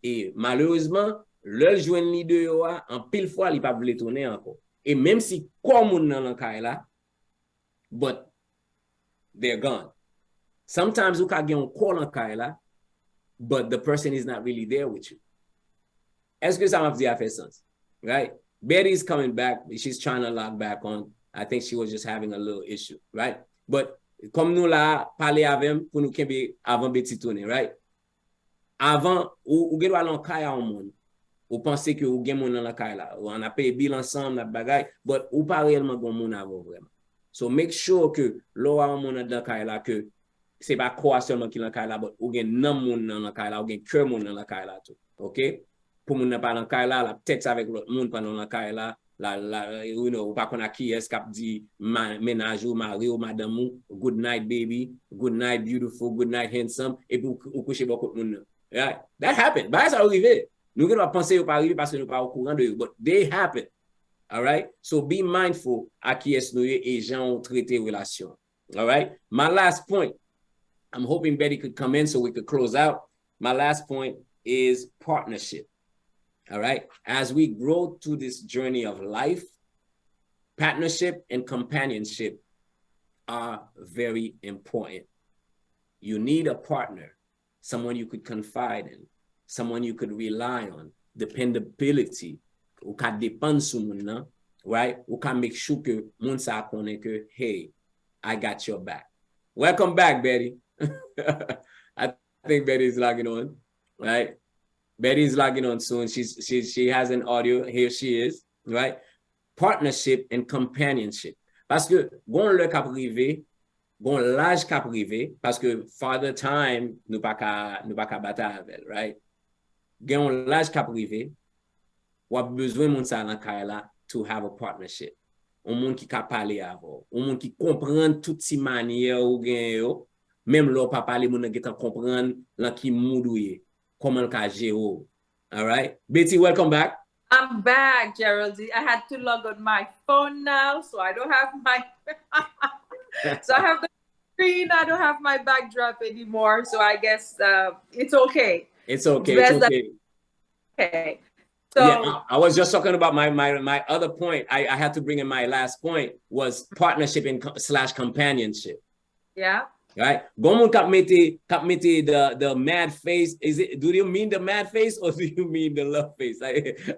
Et malheureusement, le joindre li de yo en pile fois li pa vle tourner encore. Et même si comme moun nan kay la, but they're gone. Sometimes you ka gen un call en kay la, but the person is not really there with you. Est-ce que ça m'a dit a fait sens? Right? Betty's coming back. She's trying to log back on. I think she was just having a little issue, right? But comme nous là, parler avec pour nous kembe avant Betty tourner, right? Avant, ou gen wala kaya on moun. Ou pense que ou gen moun nan la kaya la. Ou on a payé bill ensemble, na bagay, but ou pas réellement gon moun avant vraiment. So make sure que l'on a moun nan la kaya la que c'est pas quoi seulement qui dans kaya la, but ou gen nan moun nan la kaya la, ou gen cœur moun nan la kaya la tout. OK? Pour moun nan pas dans kaya la, la texte avec l'autre moun pendant la kaya la, ou pas qu'on a qui est cap dit ménage ou mari ou madame ou good night baby, good night beautiful, good night handsome et pour coucher beaucoup de moun. Yeah, that happened. Bah ça arrivé. Nous devons penser au pas arriver parce que nous pas au courant de eux, but they happen. All right? So be mindful à qui est nous et gens traiter relation. All right? My last point. I'm hoping Betty could come in so we could close out. My last point is partnership. All right? As we grow through this journey of life, partnership and companionship are very important. You need a partner, someone you could confide in, someone you could rely on, dependability, ou ka dépend sou moun nan, right? Ou ka make sure que moun sa konnen que, hey, I got your back. Welcome back, Betty. I think Betty is logging on, right? Betty is logging on soon. She has an audio. Here she is, right? Partnership and companionship. Parce que gon le ka privé, gon l'âge ka privé, parce que father time nous pas ka bata avec, right? Gon l'âge ka privé, ou a besoin moun sa nan kay la to have a partnership. Un moun ki ka parler avant, un moun ki comprend tout si manière ou gen yo, même l'on pas parler moun nan getan comprendre lan ki moudouye. Comment ka géo. All right. Betty, welcome back. I'm back, Geraldine. I had to log on my phone now, so I don't have my so I have screen. I don't have my backdrop anymore, so I guess it's okay. It's okay. It's okay. Okay. So yeah, I was just talking about my other point. I had to bring in my last point was partnership and / companionship. Yeah. Right? Gomun kap mette the mad face. Do you mean the mad face or do you mean the love face?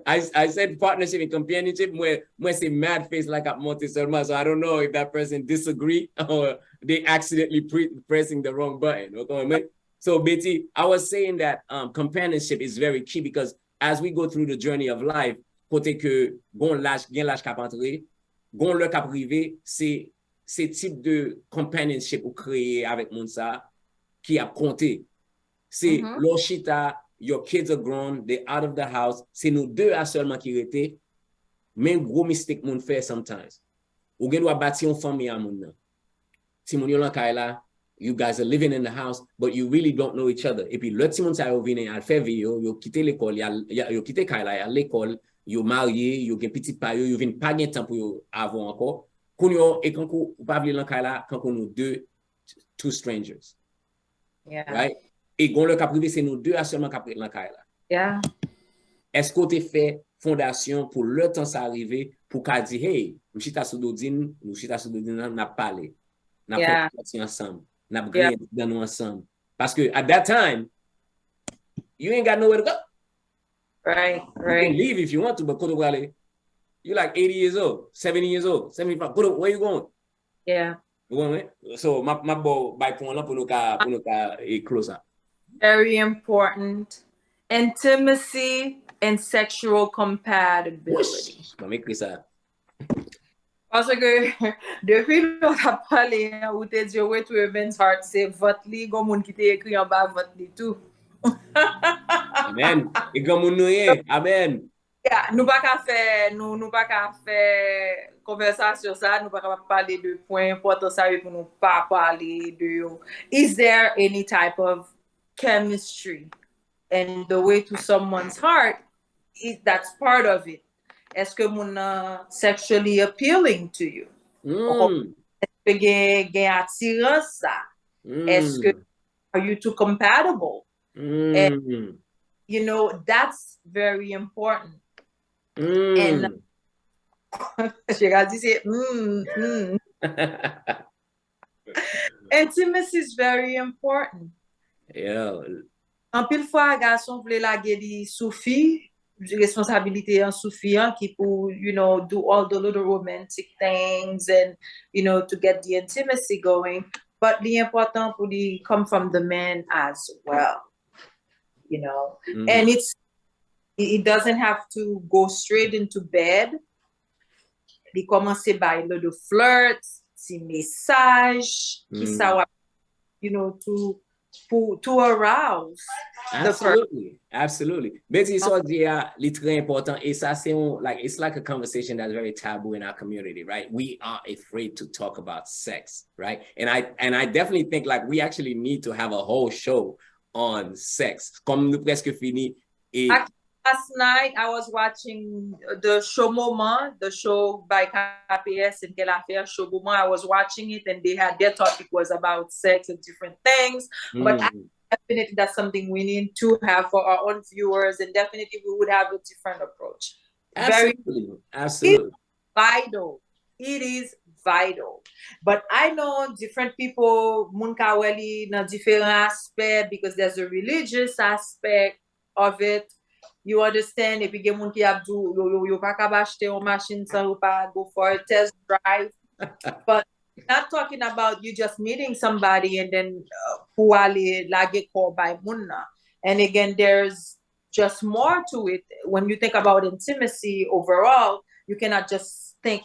I said partnership and companionship. Moi say mad face like at monte seulement. So I don't know if that person disagree or they accidentally pressing the wrong button. Okay? So Betty, I was saying that companionship is very key because as we go through the journey of life, côté que gon l'âge kap entre, gon le kap rive, c'est type de companionship ou créé avec moun sa qui a compté. C'est l'ochita, your kids are grown, they're out of the house, c'est nous deux à seulement qui rete, men gros mistake moun fait sometimes. Ou gen doit bâti yon famille à moun nan. Si moun yon lankay la, you guys are living in the house, but you really don't know each other. Et puis, l'autre si moun sa yo vine, al fè vi yo quitté l'école, yo quitté kay la, à l'école, yo marié, yo gen petit pa yo vin pa gen temps pour yo avon encore. Kounyo, et quand vous parlez lankay la, quand nous two strangers. Yeah. Right? Et gon le cap privé, c'est nous deux à seulement cap lankay la. Yeah. Est-ce qu'on te fait fondation pour le temps ça arriver, pour qu'à dire, hey, nous chita sou dodine, n'a parlé, n'a fait partie ensemble, n'a gré dans nous ensemble. Parce que at that time, you ain't got nowhere to go. Right. You can leave if you want to, but koto wale, you're like 80 years old, 70 years old, 75. Where you going? Yeah. So my boy by point up punuka closer. Very important. Intimacy and sexual compatibility. Parce que depuis l'on a parlé, ou te dit ouais to a man's heart, c'est votre lit, gon moun qui te écrit en bas votre lit tout. Amen. Et gon moun nouye. Amen. Yeah, nous pas qu'à faire conversation ça, nous pas qu'à parler de points importants ça pour nous pas parler de. Is there any type of chemistry and the way to someone's heart? That's part of it. Est-ce que moun sexually appealing to you? Est-ce que gen attirance ça? Est-ce que are you two compatible? And you know, that's very important. And intimacy is very important. Yeah. En pile fois, garçon vle la gedi soufi, responsabilité en soufi qui pour, you know, do all the little romantic things and, you know, to get the intimacy going. But the important would come from the man as well. You know, and it doesn't have to go straight into bed. They commence by little flirts, petit message, you know, to arouse. Absolutely. Betty, so it's very important. It's like a conversation that's very taboo in our community, right? We are afraid to talk about sex, right? And I definitely think like we actually need to have a whole show on sex. Comme nous presque fini. Last night I was watching the show Moment, the show by KPS and Quelle Affaire Show Moment. I was watching it and their topic was about sex and different things. But definitely that's something we need to have for our own viewers, and definitely we would have a different approach. Absolutely. It's vital. It is vital. But I know different people, moun ka weli na different aspect, because there's a religious aspect of it. You understand? If you get moun ki ap do, yo pa ka achete yon machine san ou pa go for a test drive. But not talking about you just meeting somebody and then pou ale lage ko by moun na. And again, there's just more to it. When you think about intimacy overall, you cannot just think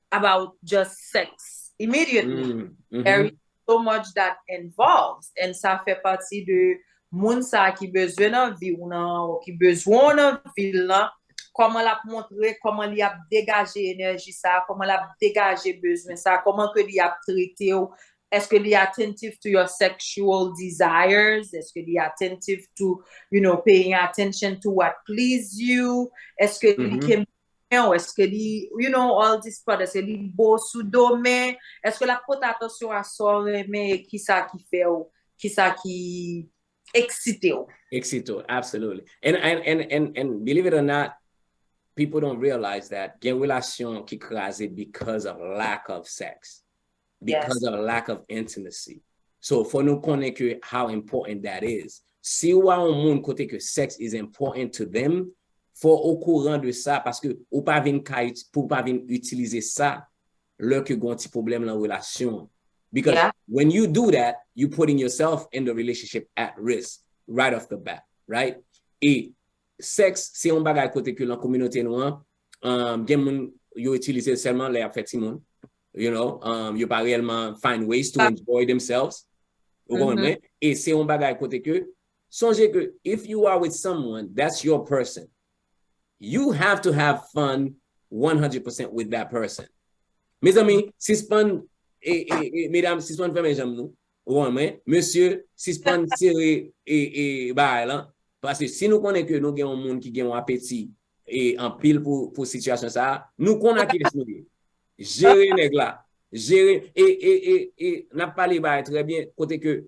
about just sex immediately. There is so much that involves, and ça fait partie de moun sa qui besoin nan vie ou nan qui besoin nan ville là, comment la montrer, comment li a dégager énergie ça, comment la dégager besoin ça, comment que li a traité ou est-ce que li attentive to your sexual desires, est-ce que li attentive to, you know, paying attention to what please you, est-ce que li can ou est-ce que li, you know, all this part, est-ce que li beau sous domaine, est-ce que la porte attention à son mais qui ça qui fait ou, qui ça qui excite ou. Excite, absolutely. And believe it or not, people don't realize that gen relation qui crase because of lack of sex, because of lack of intimacy. So for nous connaître how important that is. Si ou a un monde côté que sex is important to them, faut au courant de ça parce que ou pas vinn pour pas vinn utiliser ça leur que gon ti problème dans relation. Because when you do that, you putting yourself in the relationship at risk right off the bat, right? Et sexe, c'est un bagage côté que la communauté noire, gen moun yo utiliser seulement les affects moun, you know, yo pas réellement find ways to enjoy themselves. Et c'est un bagage côté que songez que if you are with someone, that's your person. You have to have fun 100% with that person. Mes amis, si span mesdames, si span fermez jambes nous, ouais, monsieur, si span serré et bail là, parce que si nous connaissons que nous avons un monde qui a un appétit et en pile pour situation ça, nous connaissons qui est gérer nèg là, gérer et n'a parlé bail très bien côté que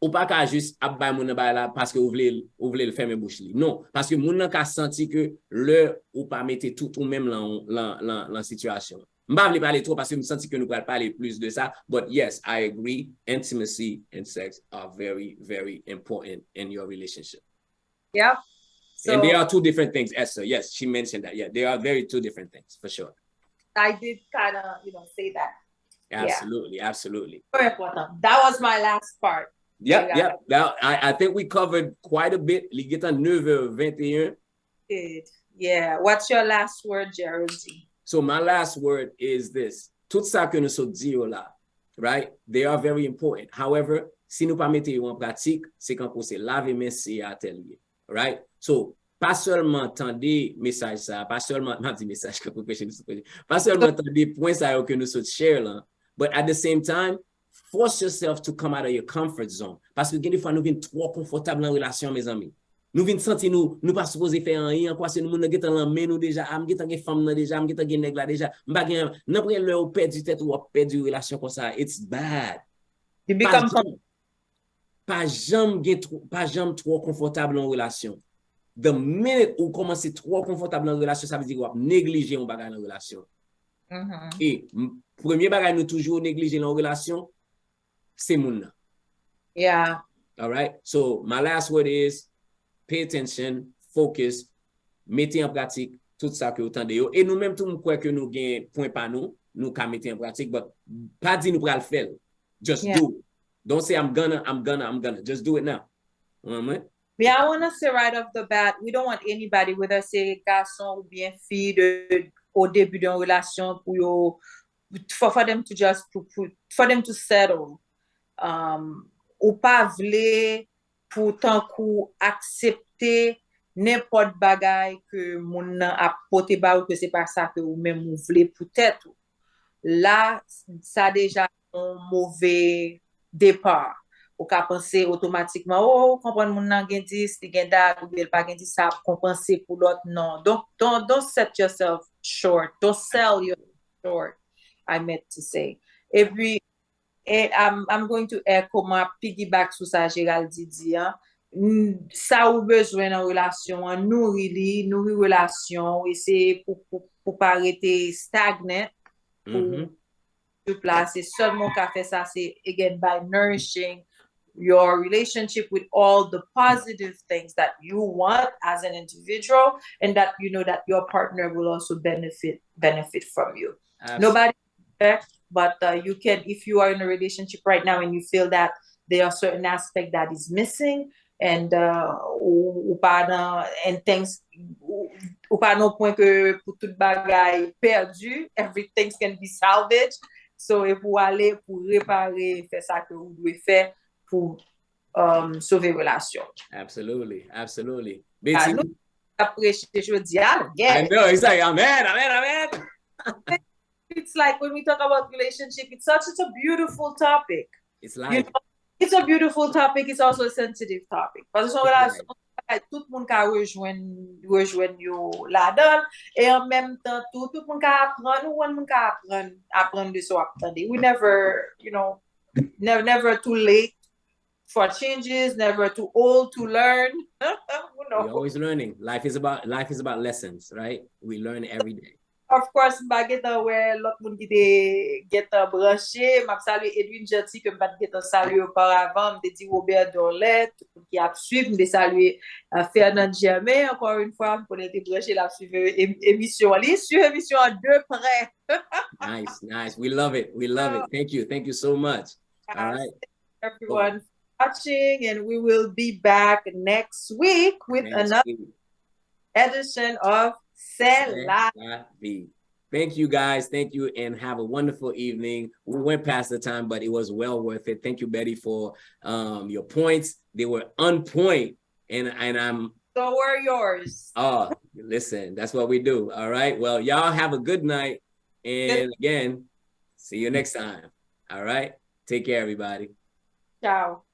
ou pas qu'à juste abay moun nan là parce que vous voulez le fermer bouche li. Non, parce que moun nan ka senti que le ou pas mettre tout ou même la situation. M'pa vle parler trop parce que me senti que nous va parler plus de ça, but yes, I agree, intimacy and sex are very very important in your relationship. Yeah. So, and they are two different things, Esther. Yes, she mentioned that. Yeah, they are very two different things for sure. I did kind of, say that. Absolutely, absolutely. Very important. That was my last part. Yeah. Now, I think we covered quite a bit. Li get an 9h21. Good. Yeah. What's your last word, Geraldine? So my last word is this. Tout ça que nous sommes dit là, right? They are very important. However, si nous pas mettons en pratique, c'est quand on se lave main c'est atelier, right? So pas seulement entendre message ça, pas seulement message que pas seulement entendre point ça que nous sommes share là, but at the same time force yourself to come out of your comfort zone. Parce que des fois, nous venons trop confortables en relation, mes amis. Nous venons sentir nous pas supposés faire rien, parce que nous sommes dans main nous déjà, nous sommes des femmes déjà, nous sommes des nègres là déjà. N'importe leur perdre du tête ou perdre une relation comme ça, it's bad. You become pas jamais trop confortable en relation. The minute où commencez trop confortable en relation, ça veut dire qu'on négliger un bagage en relation. Et premier bagage nous toujours négliger en relation, c'est moun. Yeah. All right. So my last word is pay attention, focus, mettez en pratique tout ça que vous entendez. Et nous-mêmes, tout le monde croit que nous gagnons point par nous qu'à mettre en pratique, but pas dit nous pour le faire. Just do it. Don't say I'm gonna. Just do it now. Yeah, I want to say right off the bat, we don't want anybody, whether c'est garçon ou bien fille, au début d'une relation, for them to just, for them to settle. Ou pas vle pour tant coup accepter n'importe bagay que moun a pote ba ou que c'est pas ça que ou même ou vle peut-être. Là, ça déjà un mauvais départ. Ou ka penser automatiquement, oh, comprendre moun nan gen 10, li gen dat, ou bien pas gen 10, ça compenser pour l'autre. Non. Don't set yourself short. Don't sell yourself short, I meant to say. Et puis, I'm going to echo my piggyback sur ça, Gérald dit. Ça ou besoin en relation, nourrir relation, et c'est pour pas arrêter stagnant, pour placer. Seulement qu'à faire ça, c'est again by nourishing your relationship with all the positive things that you want as an individual, and that you know that your partner will also benefit from you. Absolutely. Nobody expects, but you can, if you are in a relationship right now and you feel that there are certain aspects that is missing, and ou pas and things ou pas non point que pour toute bagaille perdu, everything can be salvaged. So if vous allez pour réparer, faire ça que vous devez faire pour sauver relation. Absolutely. Nous après je dis yeah. I know, it's like amen. It's like when we talk about relationship, it's such a beautiful topic. It's like it's a beautiful topic. It's also a sensitive topic. Parce que tout le monde ka rejoindre yo là-dedans et en même temps tout le monde ka apprendre ou monde ka apprendre de so apprendre. We never, you know, never too late for changes, never too old to learn. You know. We're always learning. Life is about lessons, right? We learn every day. Of course, m'a geta wè l'autre moun qui te geta branché, m'a salué Edwin Gentil que m'a geta salué auparavant, m'a dit Robert Dorlet qui a suivi, m'a salué Fernand Germain encore une fois pour être branché la suivre émission de près. Nice. We love it. Thank you so much. All right. Everyone watching, and we will be back next week with another edition of C'est la vie. Thank you guys. Thank you, and have a wonderful evening. We went past the time, but it was well worth it. Thank you, Betty, for your points. They were on point, and I'm. So were yours. Oh, listen, that's what we do. All right. Well, y'all have a good night, and again, see you next time. All right. Take care, everybody. Ciao.